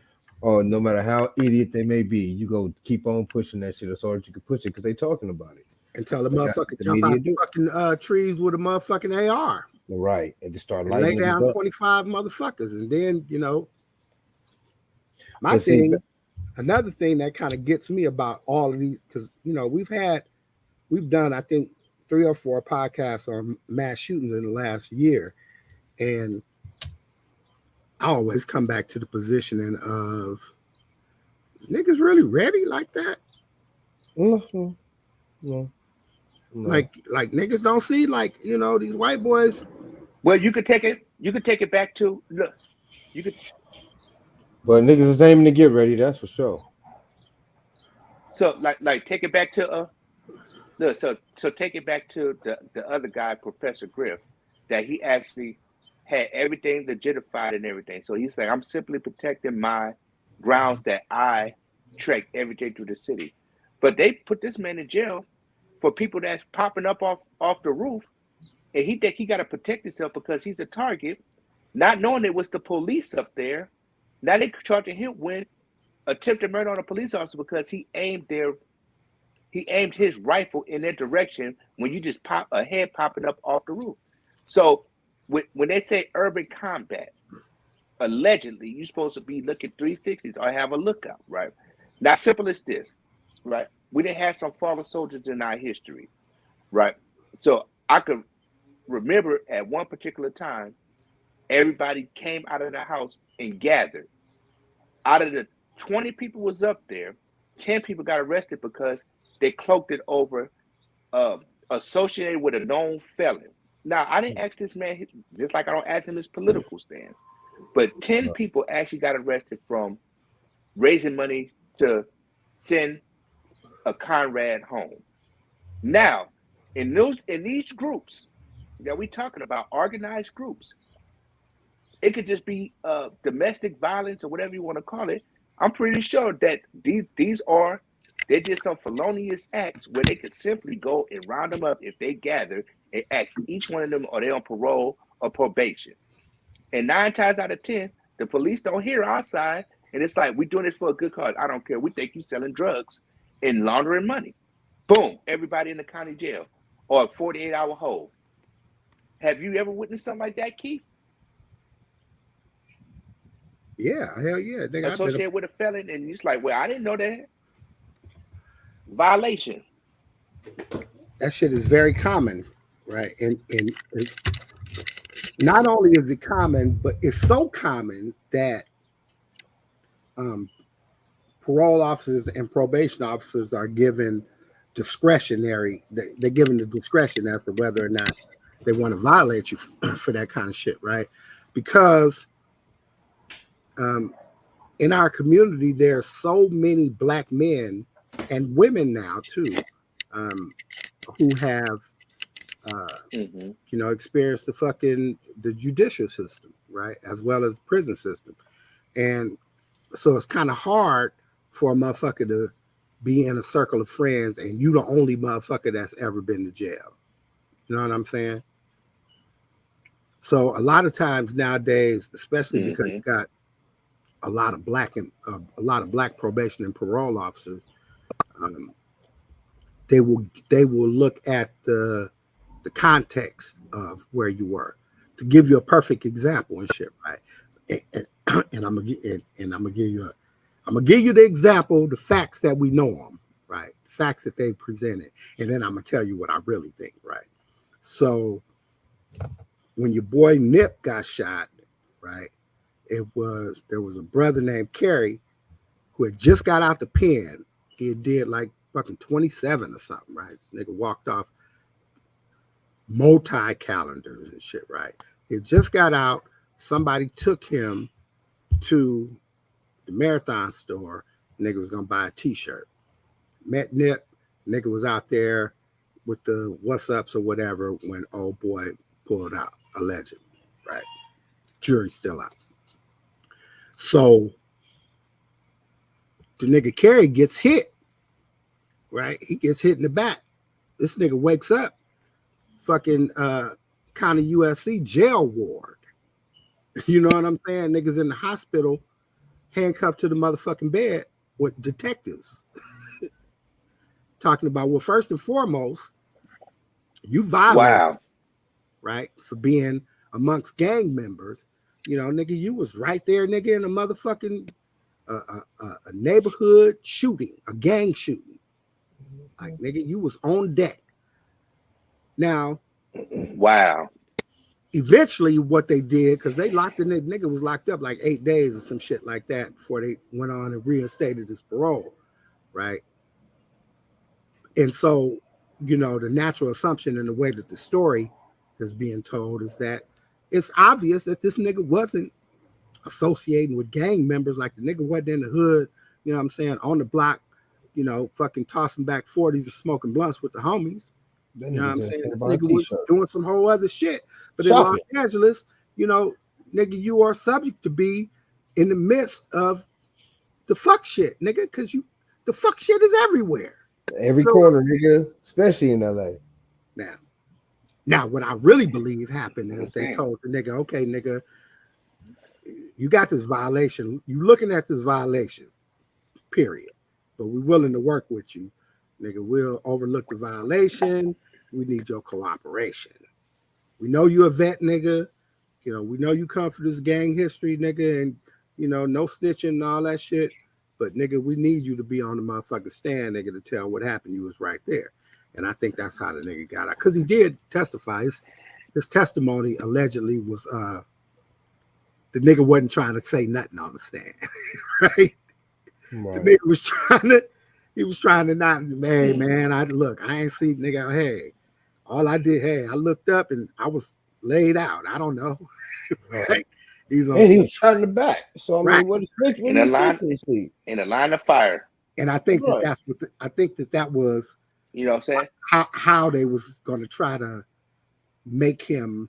Or no matter how idiot they may be, you go keep on pushing that shit as hard as you can push it because they talking about it. Until the motherfucker jump out the fucking trees with a motherfucking AR. Right. And just start lay down 25 motherfuckers. And then, my thing, another thing that kind of gets me about all of these, because, we've done, I think, 3 or 4 podcasts on mass shootings in the last year. And I always come back to the positioning of, is niggas really ready like that? No. Like niggas don't see, like, these white boys. Well, you could take it back to, look, you could. But niggas is aiming to get ready, that's for sure. So like take it back to look, so take it back to the other guy, Professor Griff, that he actually had everything legitified and everything. So he's like, I'm simply protecting my grounds that I trek every day through the city. But they put this man in jail for people that's popping up off the roof, and he think he got to protect himself because he's a target, not knowing it was the police up there. Now they charging him with attempted murder on a police officer because he aimed his rifle in their direction when you just pop a head popping up off the roof. So when they say urban combat, allegedly you're supposed to be looking 360s or have a lookout, right? Now, simple as this, right? We didn't have some fallen soldiers in our history, right? So I could remember at one particular time, everybody came out of the house and gathered. Out of the 20 people was up there, 10 people got arrested because they cloaked it over associated with a known felon. Now, I didn't ask this man, just like I don't ask him his political stance, but 10 people actually got arrested from raising money to send a Conrad home. Now, in these groups that we're talking about, organized groups, it could just be domestic violence or whatever you want to call it. I'm pretty sure that they did some felonious acts where they could simply go and round them up if they gather and ask each one of them, are they on parole or probation? And 9 times out of 10, the police don't hear our side, and it's like, we're doing it for a good cause. I don't care. We think you're selling drugs and laundering money. Boom, everybody in the county jail or a 48-hour hold. Have you ever witnessed something like that, Keith? Yeah, hell yeah. Associated with a felon, and it's like, well, I didn't know that. Violation. That shit is very common, right? And not only is it common, but it's so common that parole officers and probation officers are given discretionary. They're given the discretion as to whether or not they want to violate you for that kind of shit, right? Because in our community, there's so many black men and women now too, who have experienced the judicial system, right, as well as the prison system, and so it's kind of hard for a motherfucker to be in a circle of friends and you the only motherfucker that's ever been to jail. You know what I'm saying? So a lot of times nowadays, especially because you got a lot of black probation and parole officers, they will look at the context of where you were. To give you a perfect example and shit, right? And I'm gonna give you the example, the facts that we know them, right? The facts that they presented, and then I'm gonna tell you what I really think, right? So when your boy Nip got shot, right? There was a brother named Kerry who had just got out the pen. He did like fucking 27 or something, right? This nigga walked off multi-calendars and shit, right? He just got out. Somebody took him to the Marathon store. Nigga was gonna buy a t-shirt. Met Nip. Nigga was out there with the what's ups or whatever when old boy pulled out, allegedly, right? Jury's still out. So the nigga Kerry gets hit, right? He gets hit in the back. This nigga wakes up, fucking County USC jail ward. You know what I'm saying? Niggas in the hospital, handcuffed to the motherfucking bed with detectives. Talking about, well, first and foremost, you violated, right, for being amongst gang members. You know, nigga, you was right there, nigga, in a motherfucking a neighborhood shooting, a gang shooting. Like, nigga, you was on deck. Now, eventually, what they did, because they locked the nigga was locked up like 8 days or some shit like that before they went on and reinstated his parole, right? And so, you know, the natural assumption in the way that the story is being told is that it's obvious that this nigga wasn't associating with gang members. Like, the nigga wasn't in the hood, you know what I'm saying, on the block, you know, fucking tossing back 40s and smoking blunts with the homies. You know what I'm saying? This nigga was doing some whole other shit. But in Los Angeles, you know, nigga, you are subject to be in the midst of the fuck shit, nigga, because the fuck shit is everywhere. Every corner, nigga, especially in LA. Now, what I really believe happened is they told the nigga, okay, nigga, you got this violation. You looking at this violation, period. But we're willing to work with you. Nigga, we'll overlook the violation. We need your cooperation. We know you a vet, nigga. You know, we know you come for this gang history, nigga, and, you know, no snitching and all that shit. But, nigga, we need you to be on the motherfucking stand, nigga, to tell what happened. You was right there. And I think that's how the nigga got out. Because he did testify. His testimony allegedly was the nigga wasn't trying to say nothing on the stand. Right? The nigga was trying to not, man, I ain't see, nigga, hey, all I did, I looked up and I was laid out. I don't know. Right? He was shot in the back. So I mean, what in a line of fire. And I think that was, you know what I'm saying, how they was going to try to make him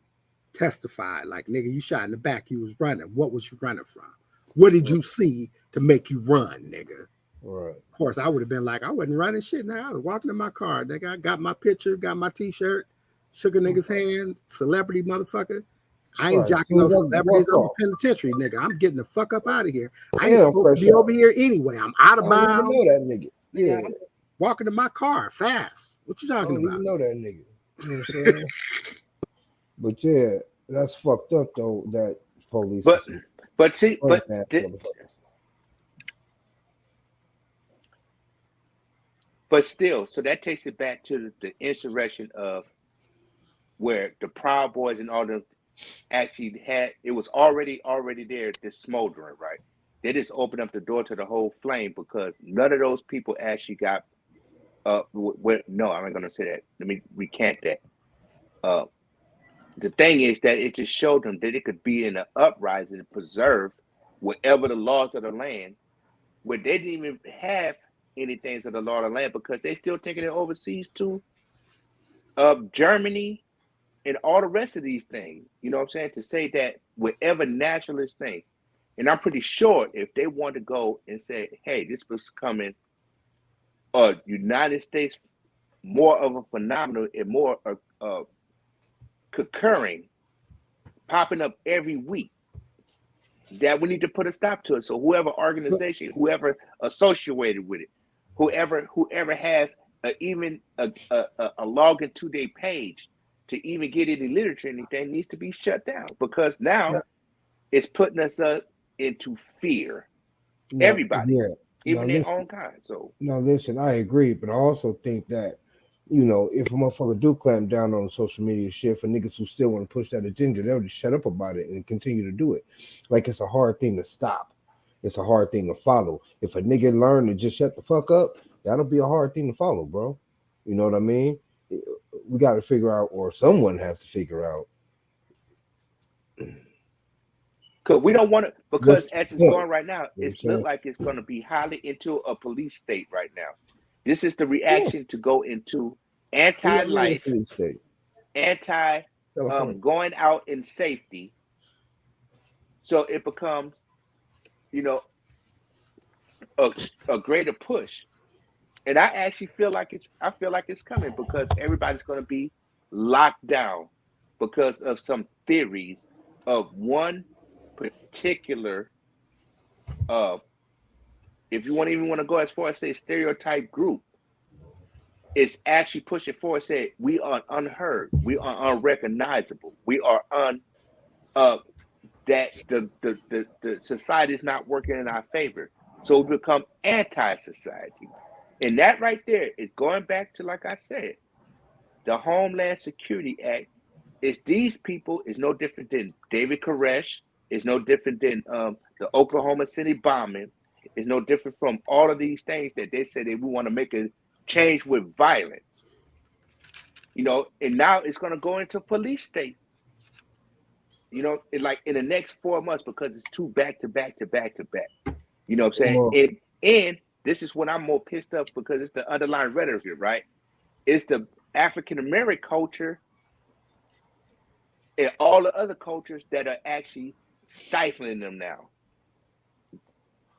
testify, like, nigga, you shot in the back, you was running. What was you running from? What did you see to make you run, nigga? Right. Of course, I would have been like, I wasn't running shit now. I was walking in my car, nigga. I got my picture, got my t-shirt, shook a nigga's hand, celebrity motherfucker. I ain't jocking no celebrities. I'm a penitentiary, nigga. I'm getting the fuck up out of here. I ain't supposed to be over here anyway. I'm out of bounds. I don't even know that nigga. Yeah. I'm walking to my car fast. What you talking about? I don't even know that nigga. You know what I'm saying? But yeah, that's fucked up though. That police. But see, but still, so that takes it back to the insurrection of where the Proud Boys and all them actually had. It was already there, this smoldering, right? They just opened up the door to the whole flame because none of those people actually got. No, I'm not gonna say that. Let me recant that. The thing is that it just showed them that it could be in an uprising and preserve whatever the laws of the land, where they didn't even have anything of the law of the land because they still taking it overseas to Germany and all the rest of these things. You know what I'm saying? To say that whatever nationalist thing, and I'm pretty sure if they want to go and say, hey, this was coming United States more of a phenomenon and more occurring, popping up every week, that we need to put a stop to it. So whoever organization, whoever associated with it, whoever has even a login to their page to even get any literature, anything needs to be shut down because now it's putting us into fear. Everybody, even their own kind. So listen, I agree, but I also think that, you know, if a motherfucker do clamp down on social media shit for niggas who still want to push that agenda, they'll just shut up about it and continue to do it. Like, it's a hard thing to stop. It's a hard thing to follow. If a nigga learn to just shut the fuck up, that'll be a hard thing to follow, bro. You know what I mean? We got to figure out, or someone has to figure out. Because we don't want to, because as it's going right now, it looks like it's going to be highly into a police state right now. This is the reaction to go into anti-life, going out in safety. So it becomes, you know, a greater push. And I actually feel like it's coming because everybody's going to be locked down because of some theories of one particular, if you even want to go as far as say stereotype group, it's actually pushing forward, say we are unheard, we are unrecognizable, we are that the society is not working in our favor, so we become anti-society. And that right there is going back to, like I said, the Homeland Security Act. Is these people is no different than David Koresh, is no different than the Oklahoma City bombing, is no different from all of these things that they said that we want to make a change with violence. You know, and now it's going to go into police state. You know, like in the next 4 months because it's two back to back. You know what I'm saying? And this is when I'm more pissed off because it's the underlying rhetoric here, right? It's the African American culture and all the other cultures that are actually stifling them now.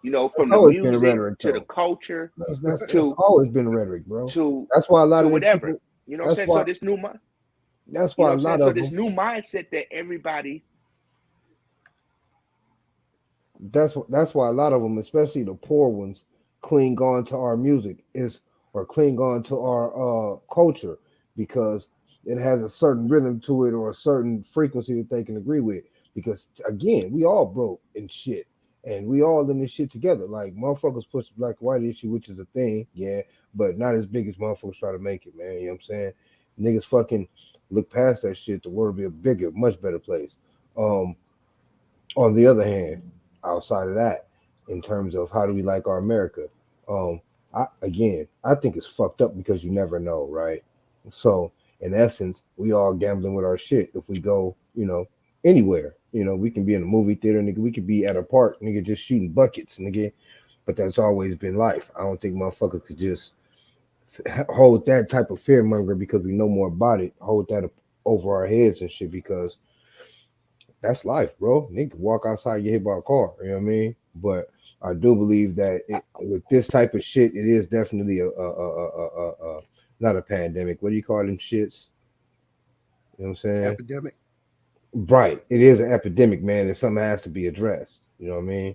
You know, from the music to the culture. That's always been rhetoric, bro. That's why a lot of whatever. People, you know what I'm saying? So this new mind. That's why a lot of this new mindset that everybody. That's why a lot of them, especially the poor ones, cling on to our music or cling on to our culture because it has a certain rhythm to it or a certain frequency that they can agree with. Because again, we all broke and shit, and we all in this shit together. Like motherfuckers push the black and white issue, which is a thing, yeah, but not as big as motherfuckers try to make it, man. You know what I'm saying? Niggas fucking look past that shit. The world will be a bigger, much better place. On the other hand, outside of that, in terms of how do we like our America, I think it's fucked up because you never know, right? So in essence, we all gambling with our shit. If we go, you know, anywhere, you know, we can be in a movie theater, nigga. We could be at a park, nigga, just shooting buckets, nigga. But that's always been life. I don't think motherfuckers could just hold that type of fear monger because we know more about it. Hold that up over our heads and shit because that's life, bro. Nigga can walk outside and get hit by a car. You know what I mean? But I do believe that with this type of shit, it is definitely a not a pandemic. What do you call them shits? You know what I'm saying? Epidemic. Right. It is an epidemic, man, and something has to be addressed. You know what I mean?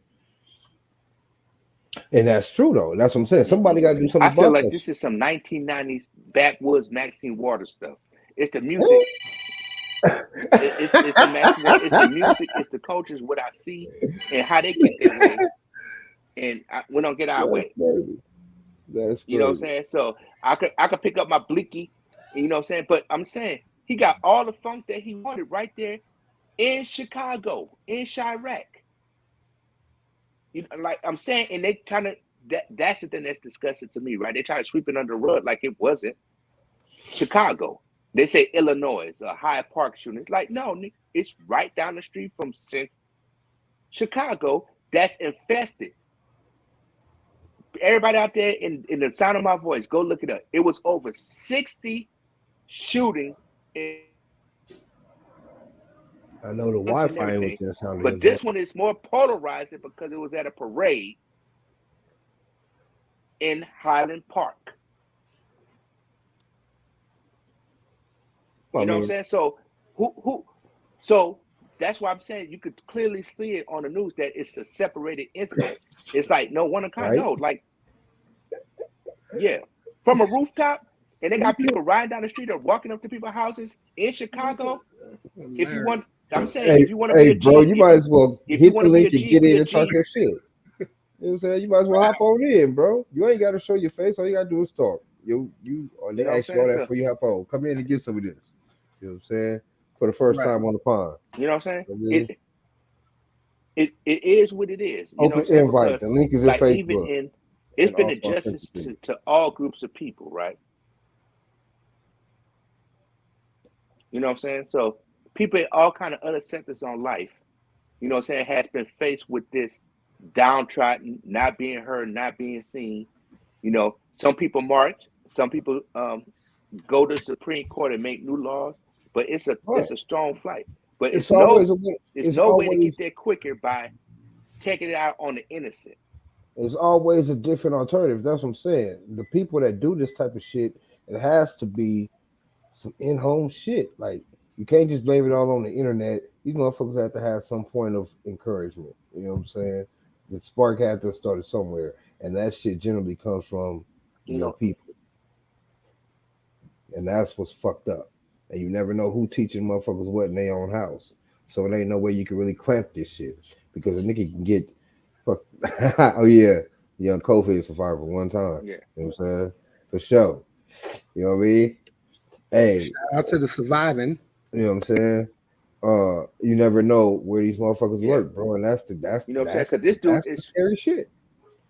And that's true, though. That's what I'm saying. Somebody got to do something I feel about like that. this is some 1990s backwoods Maxine Waters stuff. It's the music. It's the Maxine Waters. It's the music. It's the cultures. What I see and how they get their way, and we don't get our way. Crazy. That's crazy. You know what I'm saying? So I could pick up my blicky. You know what I'm saying? But I'm saying he got all the funk that he wanted right there in Chicago, in Chirac. You know, like I'm saying, and they trying to that's the thing that's disgusting to me, right? They try to sweep it under the rug like it wasn't Chicago. They say Illinois, a Hyde Park shooting. It's like, no, it's right down the street from Chicago that's infested. Everybody out there in the sound of my voice, go look it up. It was over 60 shootings. I know the Wi-Fi ain't with that sound. But this one is more polarizing because it was at a parade in Highland Park. You know what I'm saying? So so that's why I'm saying you could clearly see it on the news that it's a separated incident. It's like no one kind of knows. Like, yeah, from a rooftop, and they got people riding down the street or walking up to people's houses in Chicago. If you want, I'm saying, if you want to be a G, bro, you might as well if hit you the link be a and G, get in and G. talk your shit. You know what I'm saying? You might as well hop on in, bro. You ain't got to show your face. All you got to do is talk. They ask you all that before you hop on. Come in and get some of this. You know what I'm saying? For the first time on the pond. You know what I'm saying? It is what it is. You Open know what I'm saying? invite. Because, the link is in like, Facebook. Even it's been a justice to all groups of people, right? You know what I'm saying? So people in all kind of other sectors on life, you know what I'm saying, has been faced with this downtrodden, not being heard, not being seen. You know, some people march, some people go to the Supreme Court and make new laws, but it's a strong fight. But it's no way to get there quicker by taking it out on the innocent. There's always a different alternative. That's what I'm saying. The people that do this type of shit, it has to be some in-home shit. Like, you can't just blame it all on the internet. These motherfuckers have to have some point of encouragement. You know what I'm saying? The spark had to start somewhere, and that shit generally comes from your people. And that's what's fucked up. And you never know who teaching motherfuckers what in their own house. So it ain't no way you can really clamp this shit, because a nigga can get fucked. Oh yeah, young COVID survivor one time. Yeah, you know what I'm saying? For sure. You know what I mean? Hey, shout out to the surviving. You know what I'm saying? You never know where these motherfuckers lurk, bro. And that's you know what I'm saying? Because this dude is scary shit.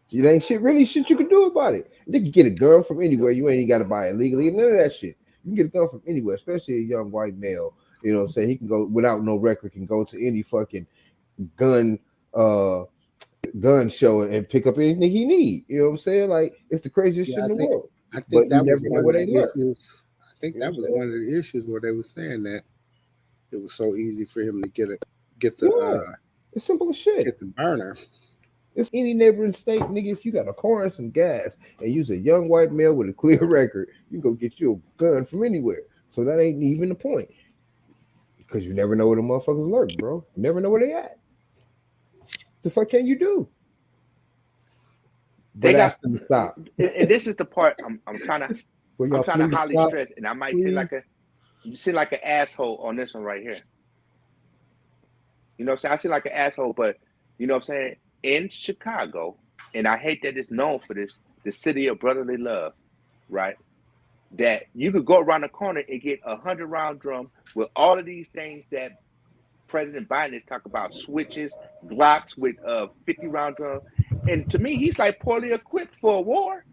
You ain't shit you can do about it. You can get a gun from anywhere. You ain't even got to buy it legally. None of that shit. You can get a gun from anywhere, especially a young white male. You know what I'm saying? He can go without no record, can go to any fucking gun show and pick up anything he need. You know what I'm saying? Like, it's the craziest shit in the world. I think that was one of the issues. I think that was one of the issues where they were saying that it was so easy for him to get the it's simple as shit. Get the burner. It's any neighboring state, nigga. If you got a car and some gas and use a young white male with a clear record, you can go get you a gun from anywhere. So that ain't even the point, because you never know where the motherfuckers lurk, bro. You never know where they at. The fuck can you do? They got to stop. And this is the part I'm trying to highly stress, and I might seem like an asshole on this one right here. You know what I'm saying? I seem like an asshole, but you know what I'm saying? In Chicago, and I hate that it's known for this, the city of brotherly love, right? That you could go around the corner and get 100-round drum with all of these things that President Biden is talking about, switches, Glocks with 50-round drum. And to me, he's like poorly equipped for a war.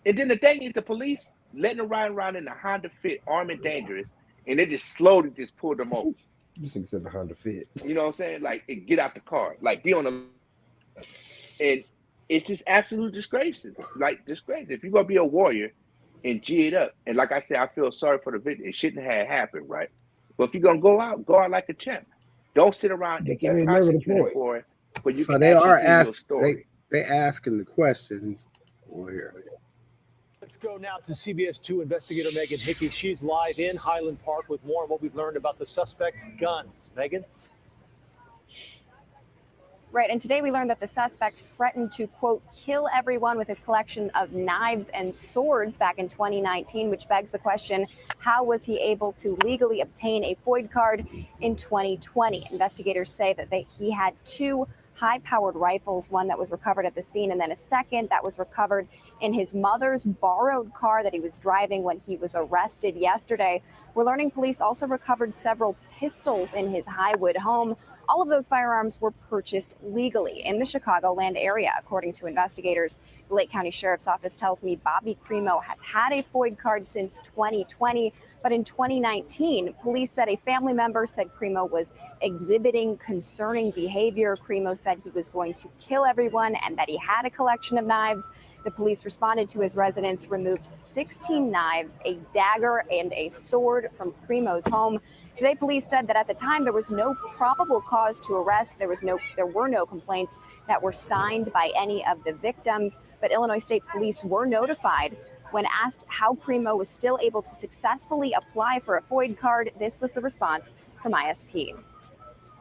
And then the thing is, the police letting them ride around in a Honda Fit, armed and dangerous, and they just slowly just pull them over. This thing said the Honda Fit. You know what I'm saying? Like, get out the car. Like, be on the... And it's just absolute disgrace. Like, disgrace. If you're going to be a warrior and G it up, and like I said, I feel sorry for the victim. It shouldn't have happened, right? But if you're going to go out like a champ. Don't sit around and get prosecuted for it, but you can actually tell your story. They asking the question. Let's go now to CBS 2 investigator Megan Hickey. She's live in Highland Park with more on what we've learned about the suspect's guns. Megan? Right, and today we learned that the suspect threatened to, quote, kill everyone with his collection of knives and swords back in 2019, which begs the question, how was he able to legally obtain a FOID card in 2020? Investigators say that he had 2 high-powered rifles, one that was recovered at the scene, and then a second that was recovered in his mother's borrowed car that he was driving when he was arrested yesterday. We're learning police also recovered several pistols in his Highwood home. All of those firearms were purchased legally in the Chicagoland area, according to investigators. The Lake County Sheriff's Office tells me Bobby Crimo has had a FOID card since 2020, but in 2019, police said a family member said Crimo was exhibiting concerning behavior. Crimo said he was going to kill everyone and that he had a collection of knives. The police responded to his residence, removed 16 knives, a dagger, and a sword from Crimo's home. Today, police said that at the time there was no probable cause to arrest. There were no complaints that were signed by any of the victims, but Illinois State Police were notified. When asked how Crimo was still able to successfully apply for a FOID card, this was the response from ISP.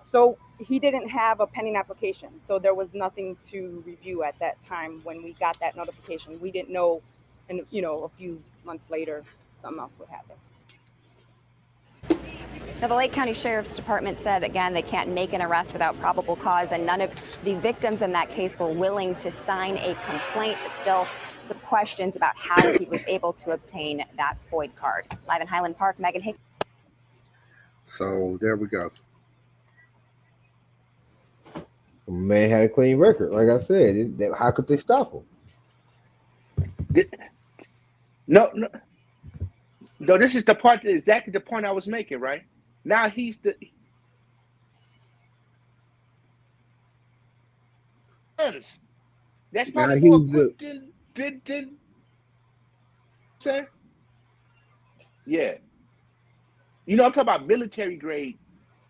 So he didn't have a pending application, so there was nothing to review at that time when we got that notification. We didn't know, and a few months later, something else would happen. Now, the Lake County Sheriff's Department said, again, they can't make an arrest without probable cause, and none of the victims in that case were willing to sign a complaint, but still some questions about how he was able to obtain that FOID card. Live in Highland Park, Megan Hickey. So there we go. The man had a clean record. Like I said, how could they stop him? No, this is exactly the point I was making, right? Now he's the guns. That's probably more quick than say. Yeah. I'm talking about military grade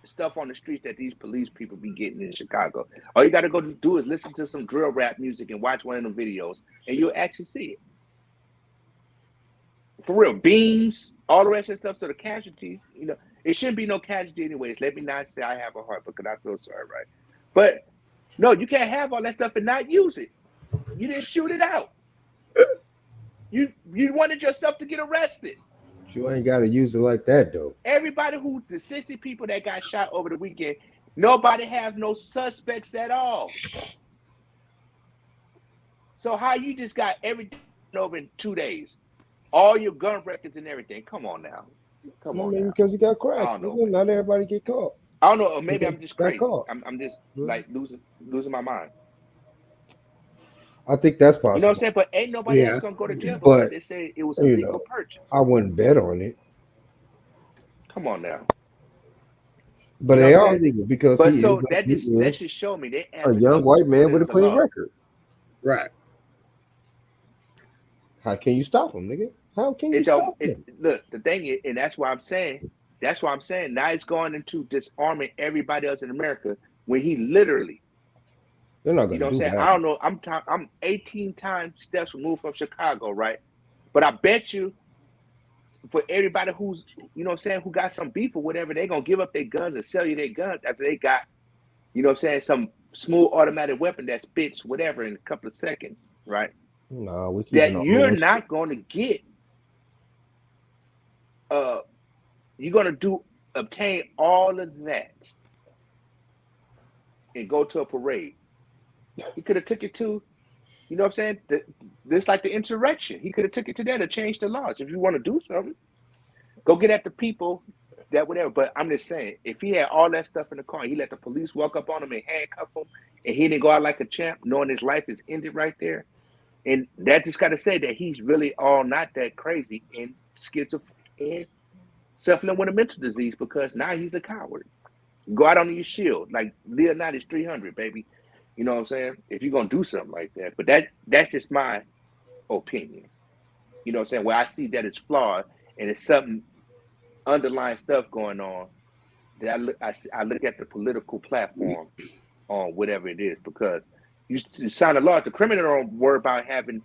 stuff on the streets that these police people be getting in Chicago. All you got to go do is listen to some drill rap music and watch one of them videos, and you'll actually see it. For real, beams, all the rest of stuff. So the casualties, it shouldn't be no casualty anyways. Let me not say I have a heart because I feel sorry, right? But no, you can't have all that stuff and not use it. You didn't shoot it out. You wanted yourself to get arrested. You ain't got to use it like that, though. Everybody the 60 people that got shot over the weekend, nobody have no suspects at all. So how you just got everything over in 2 days? All your gun records and everything. Come on now. Because you got cracked. Not everybody get caught. I don't know. Or maybe I'm just crazy. I'm just like losing my mind. I think that's possible. You know what I'm saying? But ain't nobody else gonna go to jail because they say it was a legal purchase. I wouldn't bet on it. Come on now. But they are legal because that should show me they a young white man with a clean record. Right. How can you stop him, nigga? How can you stop him? Look, the thing is, and that's why I'm saying, now he's going into disarming everybody else in America when he literally, they're not going to do what I'm saying? that. I don't know. I'm 18 times steps removed from Chicago, right? But I bet you for everybody who's, who got some beef or whatever, they're going to give up their guns and sell you their guns after they got, some small automatic weapon that spits whatever in a couple of seconds, right? No, you're not going to get. You're going to obtain all of that and go to a parade. He could have took it to, this like the insurrection. He could have took it to there to change the laws. If you want to do something, go get at the people that whatever. But I'm just saying, if he had all that stuff in the car, he let the police walk up on him and handcuff him, and he didn't go out like a champ, knowing his life is ended right there. And that just got to say that he's really all not that crazy and schizophrenic, suffering with a mental disease because now he's a coward. Go out on your shield like Leonidas 300, baby. You know what I'm saying? If you're gonna do something like that, but that's just my opinion. You know what I'm saying? Where I see that it's flawed and it's something underlying stuff going on that I look at the political platform on whatever it is, because you sign a law. The criminal don't worry about having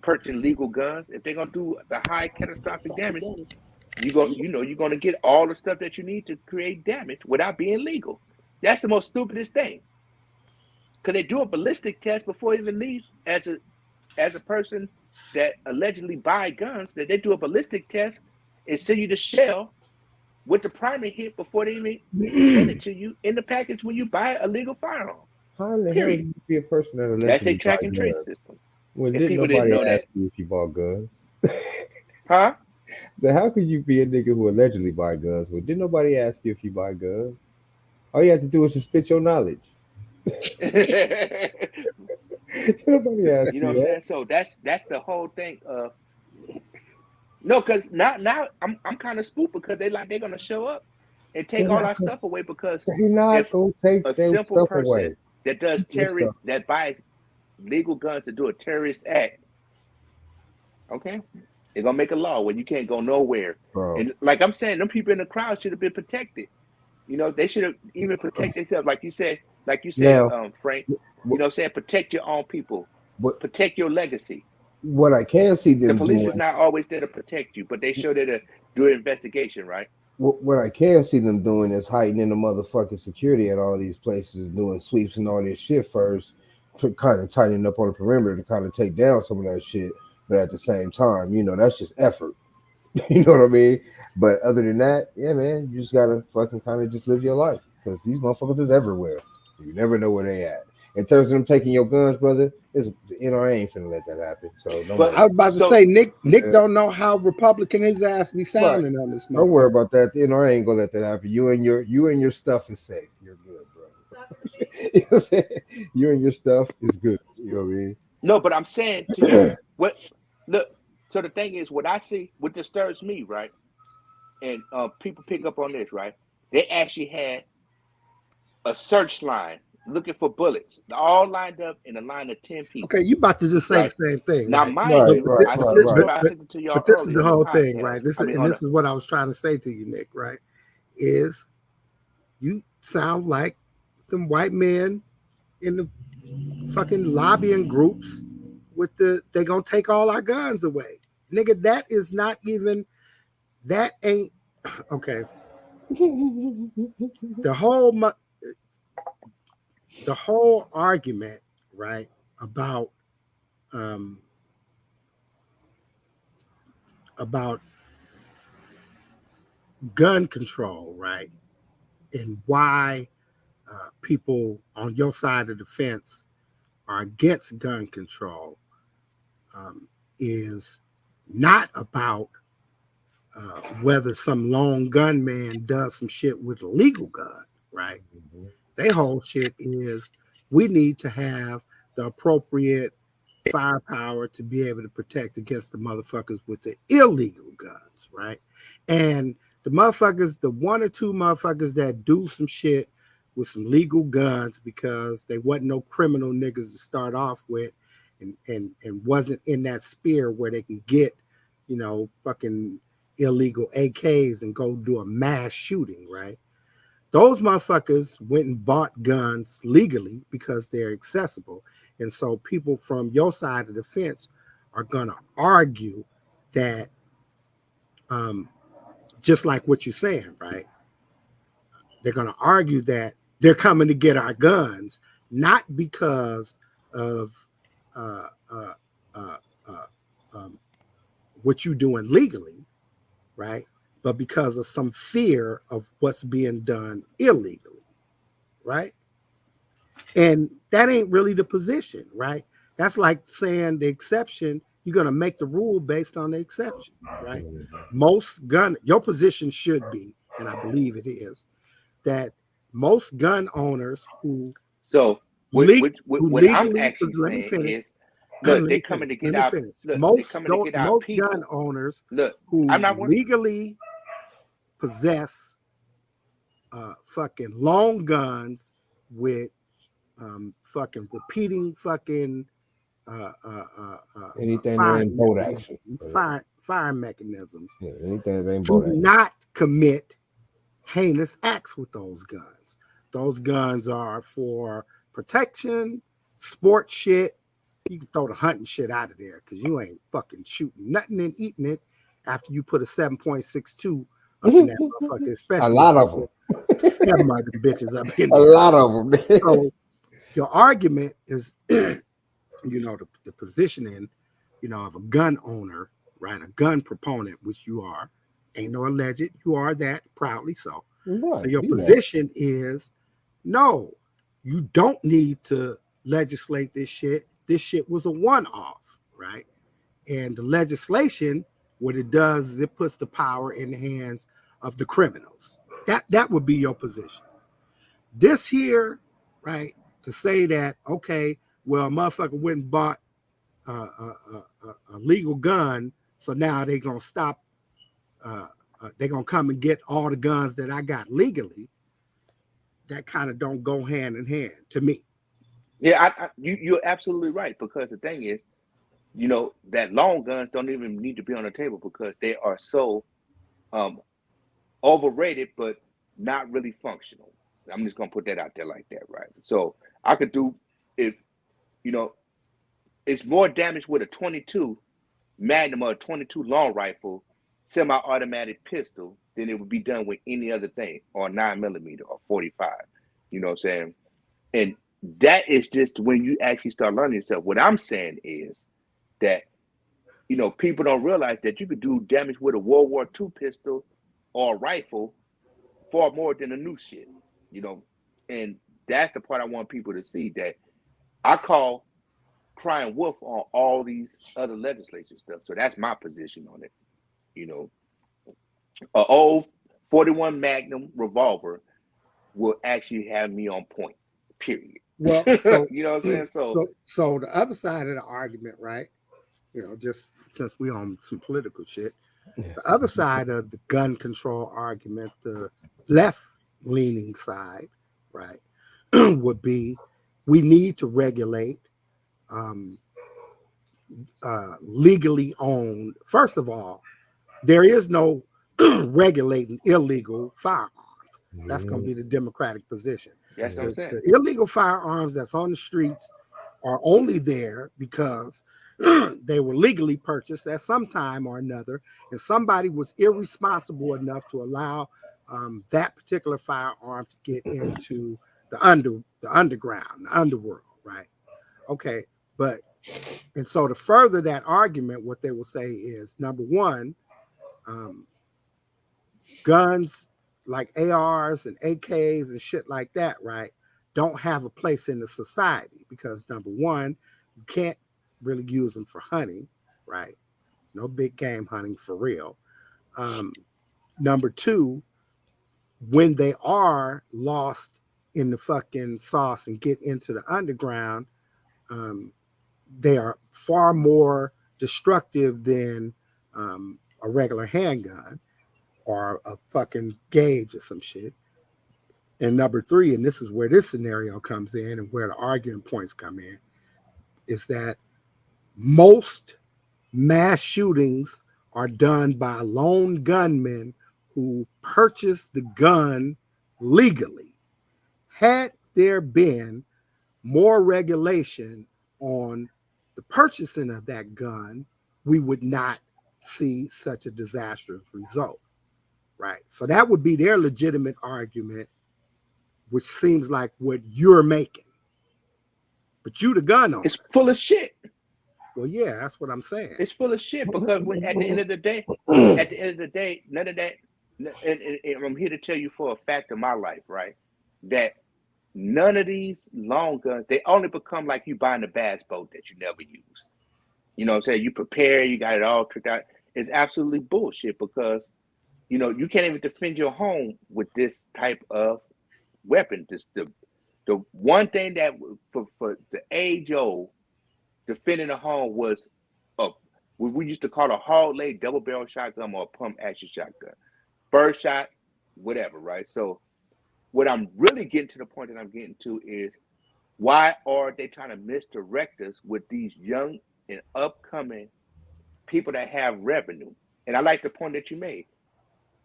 purchasing legal guns. If they're gonna do the high catastrophic damage, you're gonna get all the stuff that you need to create damage without being legal. That's the most stupidest thing. Because they do a ballistic test before it even leaves as a person that allegedly buy guns, that they do a ballistic test and send you the shell with the primer hit before they even send it to you in the package when you buy a legal firearm. How in the hell do you be a person that That's a allegedly track buy and trace guns? system. Well, And didn't people nobody didn't know ask that. you if you bought guns? Huh? So how could you be a nigga who allegedly buy guns? Well, didn't nobody ask you if you buy guns? All you have to do is just spit your knowledge. Nobody asked You know you what I'm that. saying? So that's the whole thing. No, because now I'm kind of spooked because they're gonna show up and take all our stuff away, because They not if gonna take a their simple stuff person away. that does Their terrorist, stuff. that buys legal guns to do a terrorist act, okay, they're gonna make a law where you can't go nowhere. Bro. And like I'm saying, them people in the crowd should have been protected. You know, they should have even protect themselves, like you said, Now, Frank. You know what I'm saying? Protect your own people. Protect your legacy. What I can see The them police doing, is not always there to protect you, but they sure there to do an investigation, right? what I can see them doing is heightening the motherfucking security at all these places, doing sweeps and all this shit first, to kind of tighten up on the perimeter to kind of take down some of that shit. But at the same time, you know, that's just effort. You know what I mean? But other than that, yeah, man, you just gotta fucking kind of just live your life, because these motherfuckers is everywhere. You never know where they at. In terms of them taking your guns, brother, the NRA ain't finna let that happen. So don't worry. I was about to say, Nick don't know how Republican his ass be sounding on this. Don't worry about that. The NRA ain't gonna let that happen. You and your stuff is safe. You're good, bro. You know what I'm saying? You and your stuff is good. You know what I mean? No, but I'm saying to you, look. So the thing is, what I see, what disturbs me, right? And people pick up on this, right? They actually had a search line looking for bullets, all lined up in a line of 10 people. Okay, you about to just say right? the same thing. Now, right? mind you, I sent it to y'all but this earlier is the on whole the thing, podcast. right? This is what I was trying to say to you, Nick, right? Is you sound like them white men in the fucking lobbying groups with they gonna take all our guns away. Nigga, that is not even, that ain't, okay. The whole argument, right, about gun control, right, and why people on your side of the fence are against gun control is not about whether some lone gunman does some shit with a legal gun, right? Mm-hmm. Their whole shit is we need to have the appropriate firepower to be able to protect against the motherfuckers with the illegal guns, right? And the motherfuckers, the one or two motherfuckers that do some shit with some legal guns because they wasn't no criminal niggas to start off with, and wasn't in that sphere where they can get, you know, fucking illegal AKs and go do a mass shooting, right? Those motherfuckers went and bought guns legally because they're accessible. And so people from your side of the fence are going to argue that, just like what you're saying, right? They're going to argue that they're coming to get our guns, not because of what you're doing legally, right? But because of some fear of what's being done illegally, right? And that ain't really the position, right? That's like saying the exception, you're going to make the rule based on the exception, right? Your position should be, and I believe it is, that most gun owners who what I'm actually saying is, look, they're coming to get our most gun owners who legally possess fucking long guns with fucking repeating fucking anything that ain't bolt action, fire mechanisms, anything that ain't bolt action, not commit heinous acts with those guns. Those guns are for protection, sport shit. You can throw the hunting shit out of there because you ain't fucking shooting nothing and eating it after you put a 7.62 up in that motherfucker, especially a lot of them. 7 of them bitches up in A there. lot of them. So your argument is, the positioning, of a gun owner, right? A gun proponent, which you are. Ain't no alleged. You are that, proudly so. Right, so your position is, no, you don't need to legislate this shit. This shit was a one-off, right? And the legislation, what it does is it puts the power in the hands of the criminals. That would be your position. This here, right, to say that, okay, well, a motherfucker went and bought a legal gun, so now they're going to stop, they're going to come and get all the guns that I got legally. That kind of don't go hand in hand to me. Yeah, you're absolutely right, because the thing is, that long guns don't even need to be on the table because they are so overrated, but not really functional. I'm just gonna put that out there like that, right? So I could do, if it's more damage with a 22 Magnum or a 22 long rifle, semi-automatic pistol than it would be done with any other thing, or 9mm or 45. You know what I'm saying? And that is just when you actually start learning yourself. What I'm saying is that, people don't realize that you could do damage with a World War II pistol or a rifle far more than a new shit, and that's the part I want people to see, that I call crying wolf on all these other legislation stuff. So that's my position on it. An old 41 Magnum revolver will actually have me on point, period. Well, so, you know what I'm saying? So the other side of the argument, right? Just since we on some political shit, the other side of the gun control argument, the left-leaning side, right, would be we need to regulate legally owned. First of all, there is no regulating illegal firearms. That's going to be the Democratic position. That's what I'm saying. The illegal firearms that's on the streets are only there because they were legally purchased at some time or another, and somebody was irresponsible enough to allow that particular firearm to get into the underground, the underworld, right? Okay, and so to further that argument, what they will say is, number one, guns like ARs and AKs and shit like that, right, don't have a place in the society because, number one, you can't really use them for hunting, right? No big game hunting for real. Number two, when they are lost in the fucking sauce and get into the underground, they are far more destructive than a regular handgun or a fucking gauge or some shit. And number three, and this is where this scenario comes in and where the arguing points come in, is that most mass shootings are done by lone gunmen who purchase the gun legally. Had there been more regulation on the purchasing of that gun, we would not see such a disastrous result, right? So that would be their legitimate argument, which seems like what you're making. But you the gun owner. It's full of shit. Well, yeah, that's what I'm saying. It's full of shit because at the end of the day, none of that, and I'm here to tell you for a fact of my life, right, that none of these long guns, they only become like you buying a bass boat that you never use. You know what I'm saying? You prepare, you got it all tricked out. It's absolutely bullshit because, you can't even defend your home with this type of weapon. This the one thing that for the age old, defending a home was what we used to call a hard leg double barrel shotgun or a pump action shotgun, bird shot, whatever, right? So what I'm really getting to, the point that I'm getting to, is why are they trying to misdirect us with these young and upcoming people that have revenue? And I like the point that you made.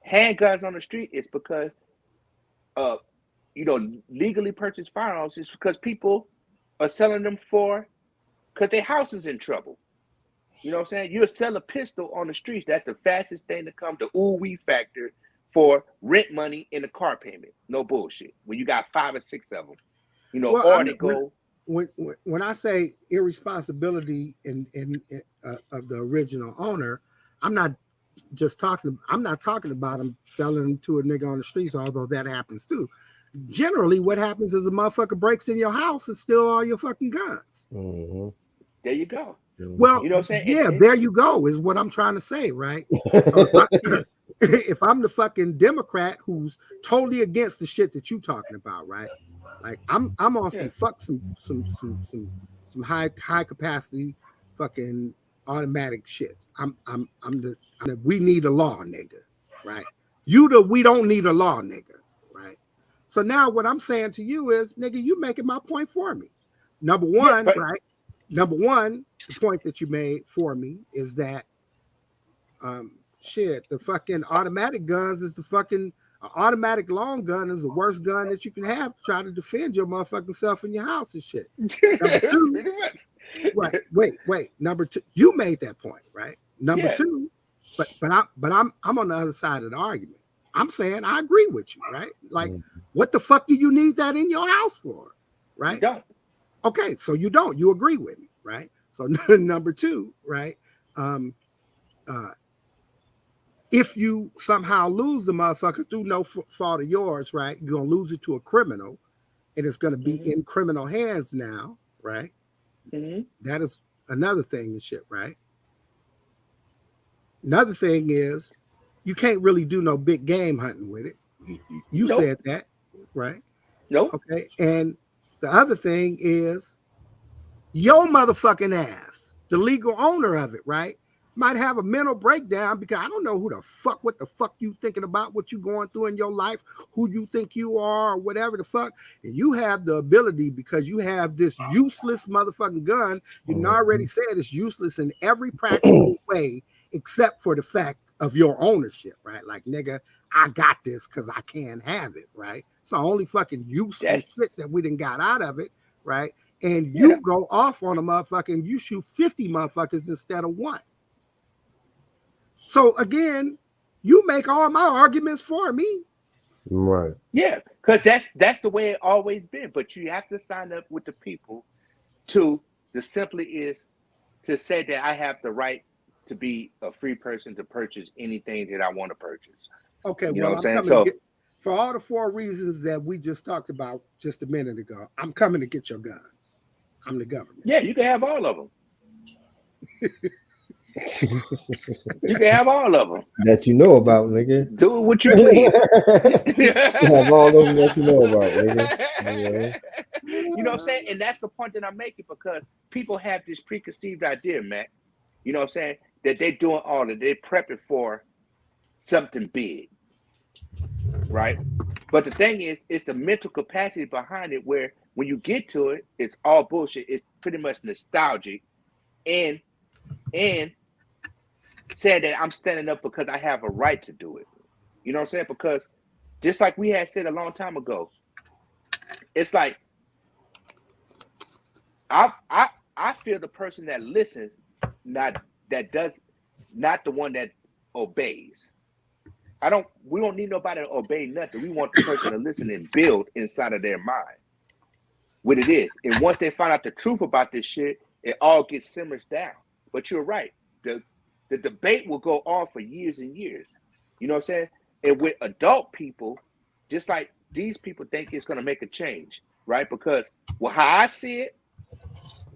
Handguns on the street is because legally purchase firearms is because people are selling them because their house is in trouble. You know what I'm saying? You'll sell a pistol on the streets. That's the fastest thing to come to ooh-wee factor for rent money and a car payment. No bullshit. When you got 5 or 6 of them, they go. When I say irresponsibility of the original owner, I'm not talking about them selling them to a nigga on the streets, although that happens too. Generally, what happens is a motherfucker breaks in your house and steal all your fucking guns. Mm-hmm. There you go. Well, you know what I'm saying? Yeah, there you go, is what I'm trying to say, right? So if I'm the fucking Democrat who's totally against the shit that you talking about, right? Like I'm on some high capacity fucking automatic shits. I'm the we need a law nigga, right? We don't need a law nigga, right? So now what I'm saying to you is, nigga, you making my point for me. Number one, right? Number one, the point that you made for me is that the fucking automatic guns is the fucking automatic long gun is the worst gun that you can have to try to defend your motherfucking self in your house and shit. Number two, right? Wait. Number two, you made that point, right? Number two, but I'm on the other side of the argument. I'm saying I agree with you, right? Like, what the fuck do you need that in your house for, right? You don't. Okay, so you don't. You agree with me, right? So number two, right? If you somehow lose the motherfucker through no fault of yours, right? You're gonna lose it to a criminal, and it's gonna be in criminal hands now, right? Mm-hmm. That is another thing and shit, right? Another thing is you can't really do no big game hunting with it. You said that, right? Nope. Okay, and the other thing is your motherfucking ass, the legal owner of it, right? Might have a mental breakdown because I don't know what the fuck you thinking about, what you going through in your life, who you think you are, or whatever the fuck. And you have the ability because you have this useless motherfucking gun. You already said it's useless in every practical way except for the fact of your ownership, right? Like, nigga, I got this because I can have it, right? It's the only fucking useful shit that we done got out of it, right? And you go off on a motherfucker and you shoot 50 motherfuckers instead of one. So again, you make all my arguments for me. Right. Yeah, because that's the way it always been. But you have to sign up with the people to simply is to say that I have the right to be a free person to purchase anything that I want to purchase. Okay, you know what I'm saying? So for all the 4 reasons that we just talked about just a minute ago, I'm coming to get your guns. I'm the government. Yeah, you can have all of them. You can have all of them that you know about, nigga. Do it what you please. You have all of them that you know about, nigga. You know what I'm saying? And that's the point that I'm making because people have this preconceived idea, Matt. You know what I'm saying? That they're doing all of they're prepping for something big, right? But the thing is, it's the mental capacity behind it where when you get to it, it's all bullshit. It's pretty much nostalgic and saying that I'm standing up because I have a right to do it. You know what I'm saying? Because just like we had said a long time ago, it's like I feel the person that listens, not the one that obeys. We don't need nobody to obey nothing. We want the person to listen and build inside of their mind what it is. And once they find out the truth about this shit, it all gets simmers down. But you're right. The debate will go on for years and years. You know what I'm saying? And with adult people, just like these people think it's going to make a change, right? Because, well, how I see it,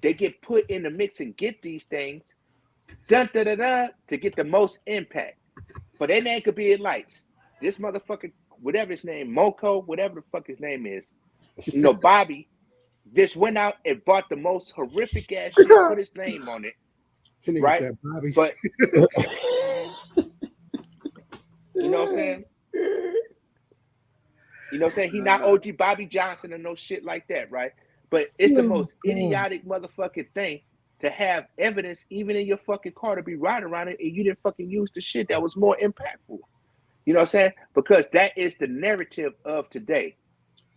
they get put in the mix and get these things to get the most impact. But their name could be in lights. This motherfucker, whatever his name, Moko, whatever the fuck his name is, Bobby, just went out and bought the most horrific ass shit, put his name on it. Right, but you know what I'm saying? You know what I'm saying? He not OG Bobby Johnson and no shit like that, right? But it's the most idiotic motherfucking thing to have evidence even in your fucking car to be riding around it and you didn't fucking use the shit that was more impactful. You You know what I'm saying? Because that is the narrative of today.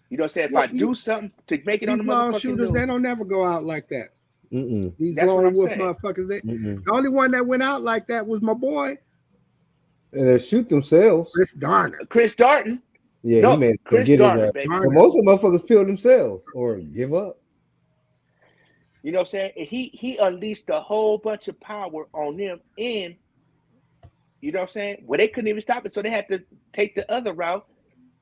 You know what I'm saying? If I do something to make it on the long motherfucking shooters, news, they don't never go out like that. These That's what lone I'm wolf saying. motherfuckers. The only one that went out like that was my boy. And they shoot themselves. Chris Darden. Yeah, no, he made Chris get Darden, his baby. But most of the motherfuckers kill themselves or give up. You know what I'm saying? And he unleashed a whole bunch of power on them, and you know what I'm saying? Well, they couldn't even stop it, so they had to take the other route.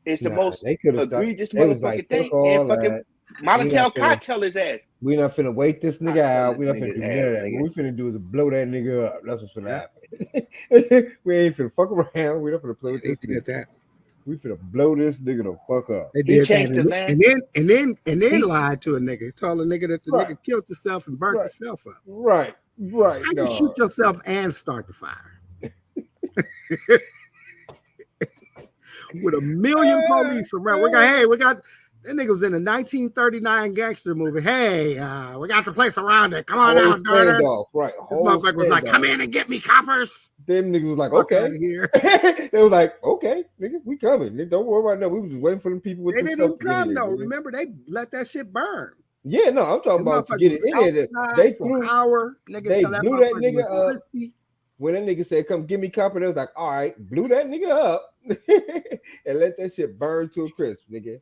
It's the most egregious motherfucking thing. And fucking Montel Cartel his ass. We not finna wait this nigga out. We not finna do none of that. What we finna do is blow that nigga up. That's what's finna happen. We ain't finna fuck around. We not finna play with this nigga. We finna blow this nigga the fuck up. They did that, and then lied to a nigga. He told a nigga that the nigga killed himself and burnt himself up. Right. How you shoot yourself and start the fire? With 1 million police around. We got that nigga was in a 1939 gangster movie. Hey, we got the place around it. Come on out, daughter. Right. This motherfucker was like, come in and get me, coppers. Them niggas was like, okay. Here. They was like, okay, nigga, we coming. Nigga, don't worry about that. We was just waiting for them people with they them didn't come though. Remember, they let that shit burn. Yeah, no, I'm talking about to get it in there. They threw power. They blew that nigga up. When that nigga said, come give me copper, they was like, all right, blew that nigga up and let that shit burn to a crisp, nigga.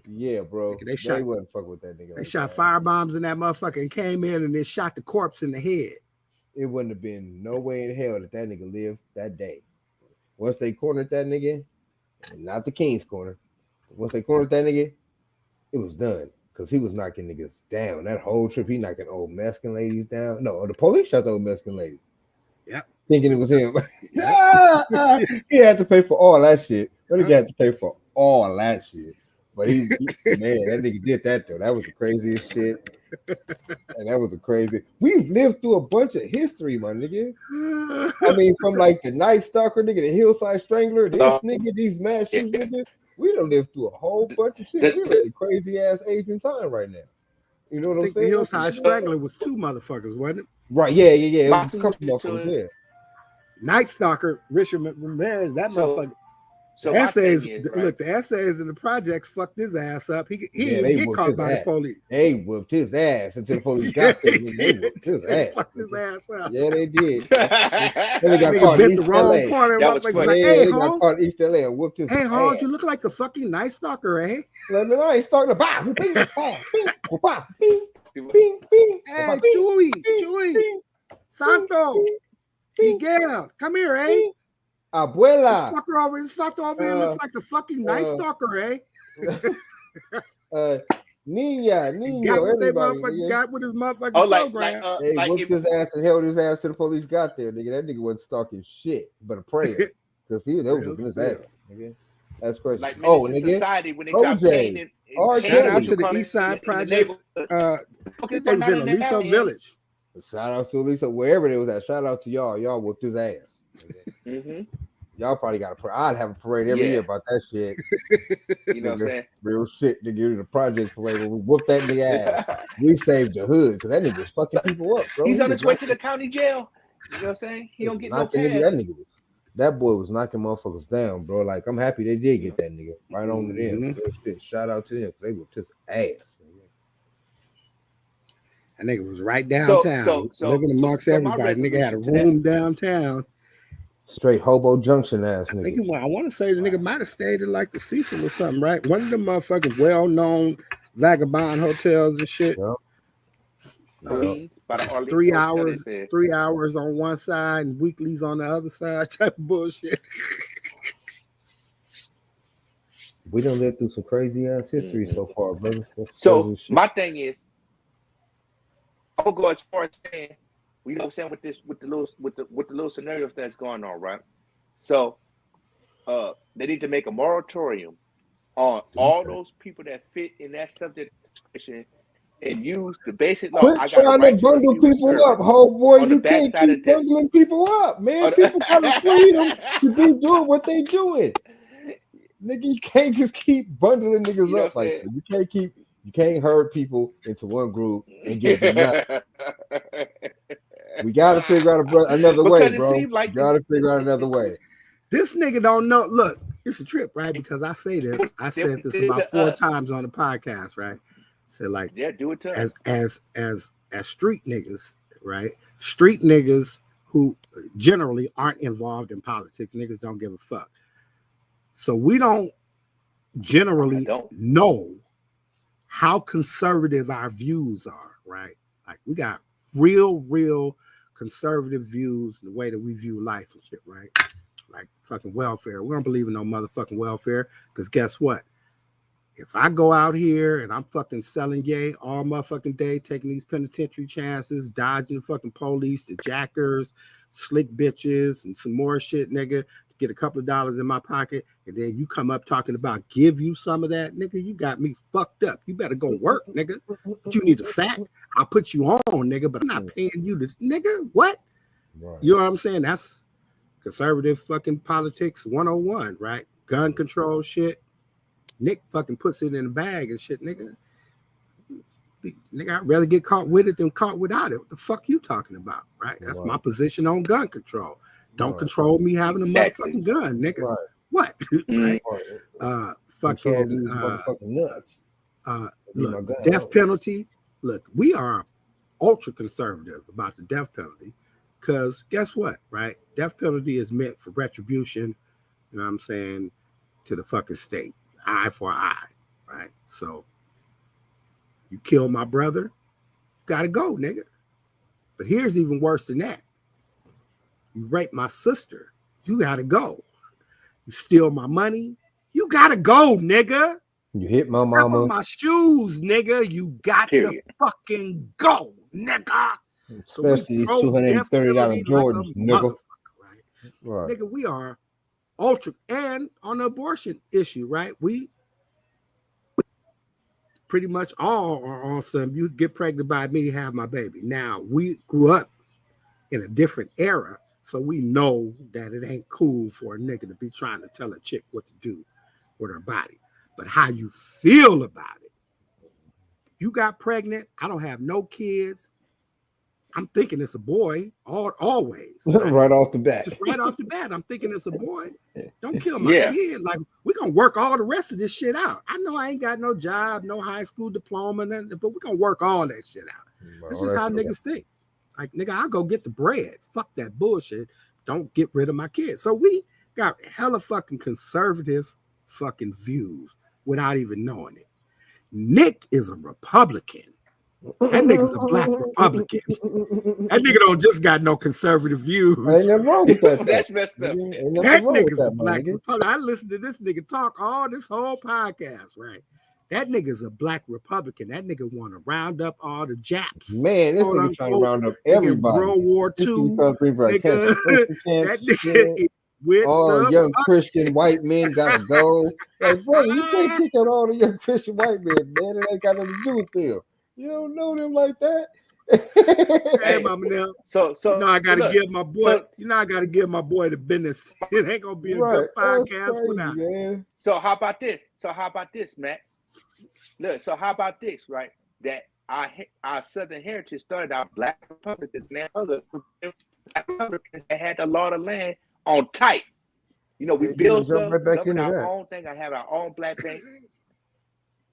Yeah, bro. They wasn't fucking with that nigga. They shot firebombs in that motherfucker and came in and then shot the corpse in the head. It wouldn't have been no way in hell that nigga lived that day. Once they cornered that nigga, not the King's corner, once they cornered that nigga, it was done. Because he was knocking niggas down. That whole trip, he knocking old Mexican ladies down. No, the police shot the old Mexican lady. Yep. Thinking it was him. He had to pay for all that shit. But he had to pay for all that shit. But man, that nigga did that though. That was the craziest shit. And that was the crazy. We've lived through a bunch of history, my nigga. I mean, from like the Night Stalker nigga, the Hillside Strangler, this nigga, these mass shooters, nigga. We done lived through a whole bunch of shit. We're in a crazy ass age in time right now. You know what I'm saying? The Hillside Strangler was 2 motherfuckers, wasn't it? Right, yeah. It was a couple motherfuckers, yeah. Night Stalker, Richard Ramirez, that motherfucker. So the essays, look, the essays in the projects fucked his ass up. He didn't get caught by the police. They whooped his ass until the police got there. They whooped his ass. Fucked his ass up. Yeah, they did. They got caught in East LA. Corner, that was like, hey, they got caught in East LA and whooped his ass. Hey, Holmes, you look like the fucking Night Stalker, eh? I ain't stalking the Hey, Chewy, Santo, Miguel, come here, eh? Abuela. This fucker over here looks like the fucking Night Stalker, eh? Nino, everybody got with his motherfucking program. They whooped his ass and held his ass till the police got there, nigga. That nigga wasn't stalking shit, but a prayer. Because they was whooping his ass, nigga. That's crazy. Like nigga. Society when they got pain shout out to the East Side Projects. They was in Aliso Village. Shout out to Aliso, wherever they was at. Shout out to y'all. Y'all whooped his ass. Y'all probably got a parade. I'd have a parade every year about that shit. You know what I'm saying? Real shit, nigga. The project parade when we whooped that nigga ass. We saved the hood because that nigga was fucking people up, bro. He's on his way to the county jail. You know what I'm saying? He don't get no pass. That boy was knocking motherfuckers down, bro. Like, I'm happy they did get that nigga right on to them. Shit. Shout out to them. They whooped his ass. That nigga was right downtown. Living amongst everybody. Nigga had a room downtown. Straight Hobo Junction ass nigga. I want to say the nigga might have stayed in like the Cecil or something, right? One of them motherfucking well-known vagabond hotels and shit. Yep. 3 hours, 3 hours on one side and weeklies on the other side type of bullshit. We done lived through some crazy ass history so far, brothers. So my thing is, I'm gonna go as far as saying, you know what I'm saying, with the little scenarios that's going on, right? So they need to make a moratorium on all those people that fit in that subject description and use the basic law. Quit trying to bundle people up, whole boy. You can't keep bundling people up, man. People got the freedom to be doing what they doing. Nigga, you can't just keep bundling niggas up like that. You can't herd people into one group and give them nothing. We gotta figure out another way, bro. We gotta figure out another way. This nigga don't know. Look, it's a trip, right? Because I say this. I said this about 4 times on the podcast, right? So like, yeah, do it to as us. as street niggas, right? Street niggas who generally aren't involved in politics. Niggas don't give a fuck. So we don't generally know how conservative our views are, right? Like we got real conservative views in the way that we view life and shit, right? Like fucking welfare. We don't believe in no motherfucking welfare because guess what? If I go out here and I'm fucking selling yay all motherfucking day, taking these penitentiary chances, dodging the fucking police, the jackers, slick bitches, and some more shit, nigga, to get a couple of dollars in my pocket, and then you come up talking about give you some of that, nigga, you got me fucked up. You better go work, nigga. But you need a sack. I'll put you on, nigga, but I'm not paying you to, nigga, what? Right. You know what I'm saying? That's conservative fucking politics 101, right? Gun control shit. Nick fucking puts it in a bag and shit, nigga. Nigga, I'd rather get caught with it than caught without it. What the fuck you talking about, right? That's my position on gun control. Don't control me having a motherfucking gun, nigga. Right. What? Right? Fucking motherfucking nuts. Look, death penalty. Look, we are ultra conservative about the death penalty because guess what, right? Death penalty is meant for retribution, you know what I'm saying, to the fucking state. Eye for eye, right? So you kill my brother, gotta go, nigga. But here's even worse than that. You rape my sister, you gotta go. You steal my money, you gotta go, nigga. You hit my Step mama. on my shoes, nigga. You got to fucking go, nigga. Especially these $230 Jordans, nigga. Right. Nigga, we are ultra, and on the abortion issue, right? We pretty much all are on some, you get pregnant by me, have my baby. Now, we grew up in a different era, so we know that it ain't cool for a nigga to be trying to tell a chick what to do with her body. But how you feel about it. You got pregnant, I don't have no kids. I'm thinking it's a boy, always. Right off the bat. Just right off the bat, I'm thinking it's a boy. Don't kill my kid. Like, we're going to work all the rest of this shit out. I know I ain't got no job, no high school diploma, nothing, but we're going to work all that shit out. That's just how niggas think. Like, nigga, I'll go get the bread. Fuck that bullshit. Don't get rid of my kids. So we got hella fucking conservative fucking views without even knowing it. Nick is a Republican. That nigga's a black Republican. That nigga don't just got no conservative views. Ain't nothing wrong with that. That's messed up. That nigga's a black Republican. I listened to this nigga talk all this whole podcast, right? That nigga's a black Republican. That nigga want to round up all the Japs. Man, this nigga trying to round up everybody. World War II. Nigga, that nigga with all young Christian white men gotta go. Like, brother, you can't kick out all the young Christian white men, man. It ain't got nothing to do with them. You don't know them like that. Hey, mama, now. So you know I gotta give my boy. You know I gotta give my boy the business. It ain't gonna be a good podcast without. Man. So how about this, Matt? Look, so how about this, right? That our Southern heritage started out black Republicans and other black Republicans that had a lot of land on tight. You know, we built stuff, our own thing. I have our own black bank.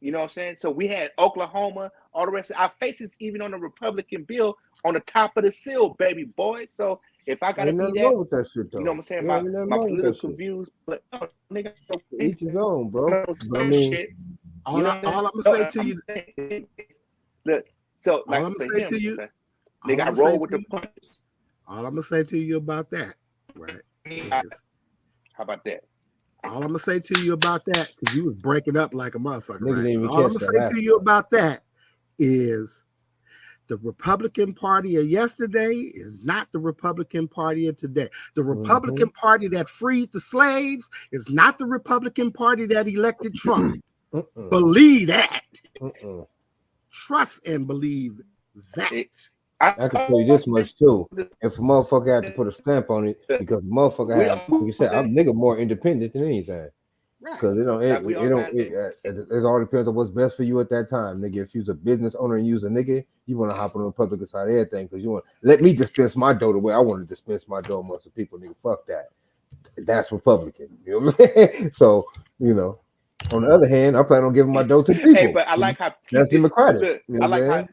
You know what I'm saying? So we had Oklahoma, all the rest of our faces, even on the Republican bill, on the top of the seal, baby boy. So if I gotta be there, with that shit, you know what I'm saying? My political views, but nigga, each his own, bro. I mean, all I'm gonna say to you, look. So like I'm gonna say to you, nigga, I roll with the punches. All I'm gonna say to you about that, right? How about that? All I'm gonna say to you about that, because you was breaking up like a motherfucker. Right? All I'm gonna say to you about that is the Republican Party of yesterday is not the Republican Party of today. The Republican Party that freed the slaves is not the Republican Party that elected Trump. Believe that. Trust and believe that. I can tell you this much too. If a motherfucker had to put a stamp on it, because the motherfucker had, like you said, I'm nigga more independent than anything. Because it all depends on what's best for you at that time, nigga. If you're a business owner and you're a nigga, you want to hop on the Republican side of everything because you want let me dispense my dough the way I want to dispense my dough amongst the people, nigga. Fuck that. that's Republican. You know what I'm saying? So, you know, on the other hand, I plan on giving my dough to the people. Hey, but I like how that's Democratic. Look, you know I like how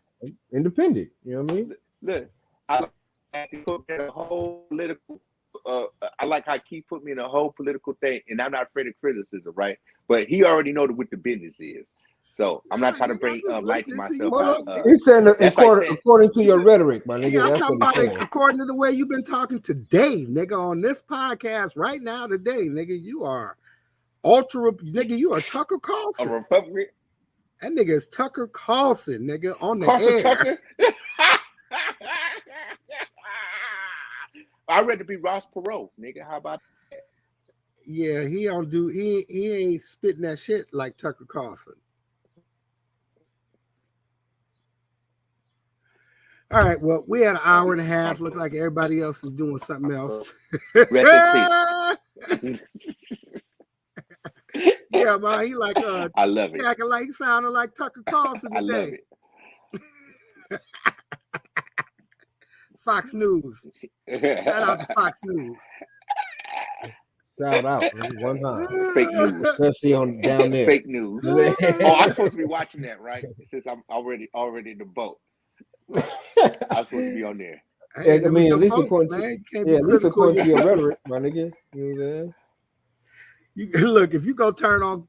independent. You know what I mean? Look, I like how he put me in a whole political. I like how Keith put me in a whole political thing, and I'm not afraid of criticism, right? But he already know what the business is. So I'm not trying to bring light to myself. He's saying according to your rhetoric, my nigga. Yeah, I'm that's talking what about he's it saying. according to the way you've been talking today, nigga, on this podcast right now today, nigga. You are nigga. You are Tucker Carlson. A Republican. That nigga is Tucker Carlson, nigga, on the Carlson air. Tucker. I'd rather be Ross Perot, nigga. How about that? Yeah, he ain't spitting that shit like Tucker Carlson. All right, well, we had an hour and a half. Look like everybody else is doing something else. Rest in peace. Yeah, man, he like I love it. Acting like he sounded like Tucker Carlson today. I love it. Fox News. Shout out to Fox News. Shout out one time. Fake news. Especially on down there. Fake news. Oh, I'm supposed to be watching that, right? Since I'm already in the boat. I'm supposed to be on there. Hey, I mean, at least according to your rhetoric, my nigga. You know what I'm saying? You look, if you go turn on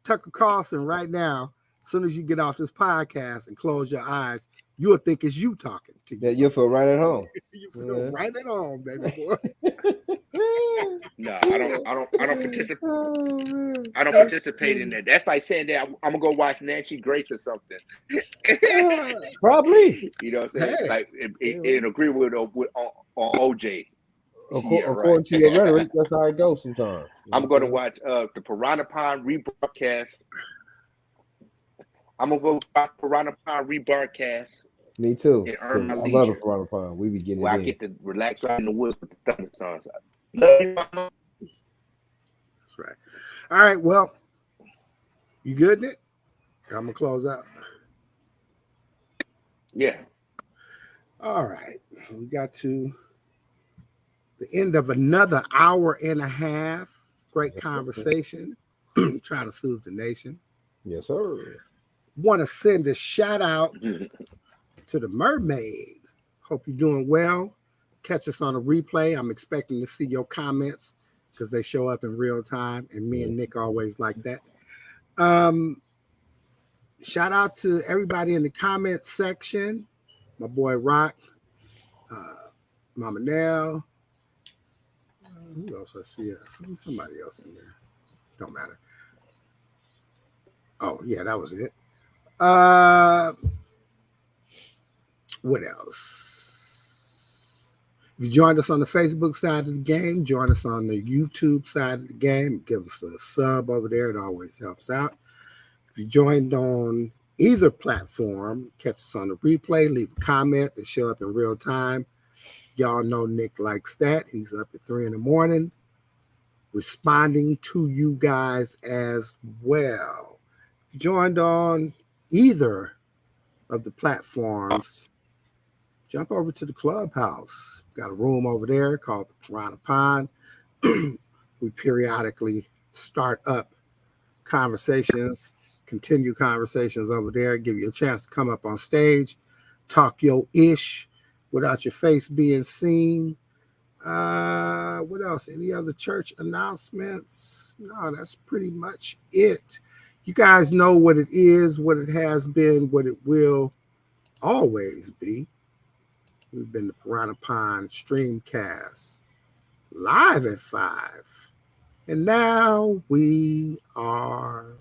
Tucker Carlson right now, as soon as you get off this podcast and close your eyes, you'll think it's you talking to you. Yeah, you'll feel right at home. You feel right at home, baby boy. No, I don't participate. I don't participate in that. That's like saying that I'm gonna go watch Nancy Grace or something. Probably. You know what I'm saying? Hey. Like in agreement with on OJ. According to your rhetoric, that's how it goes sometimes. I'm going to watch the Piranha Pond rebroadcast. I'm going to go watch Piranha Pond rebroadcast. Me too. I love the Piranha Pond. We be getting I get to relax right in the woods with the thunderstorms. Love you, mama. That's right. All right, well, you good, Nick? I'm going to close out. Yeah. All right. We got to the end of another hour and a half. Great conversation. Trying to soothe the nation. Yes, sir. Want to send a shout out to the mermaid. Hope you're doing well. Catch us on a replay. I'm expecting to see your comments because they show up in real time, and me and Nick always like that. Shout out to everybody in the comment section. My boy Rock, Mama Nell. Who else I see? I see somebody else in there. Don't matter. Oh, yeah, that was it. What else? If you joined us on the Facebook side of the game, join us on the YouTube side of the game. Give us a sub over there. It always helps out. If you joined on either platform, catch us on the replay, leave a comment and show up in real time. Y'all know Nick likes that. He's up at 3 a.m. responding to you guys as well. If you joined on either of the platforms, jump over to the clubhouse. Got a room over there called the Piranha Pond. We periodically start up conversations, continue conversations over there, give you a chance to come up on stage, talk your ish without your face being seen. What else? Any other church announcements? No, that's pretty much it. You guys know what it is, what it has been, what it will always be. We've been the Piranha Pond Streamcast live at 5. And now we are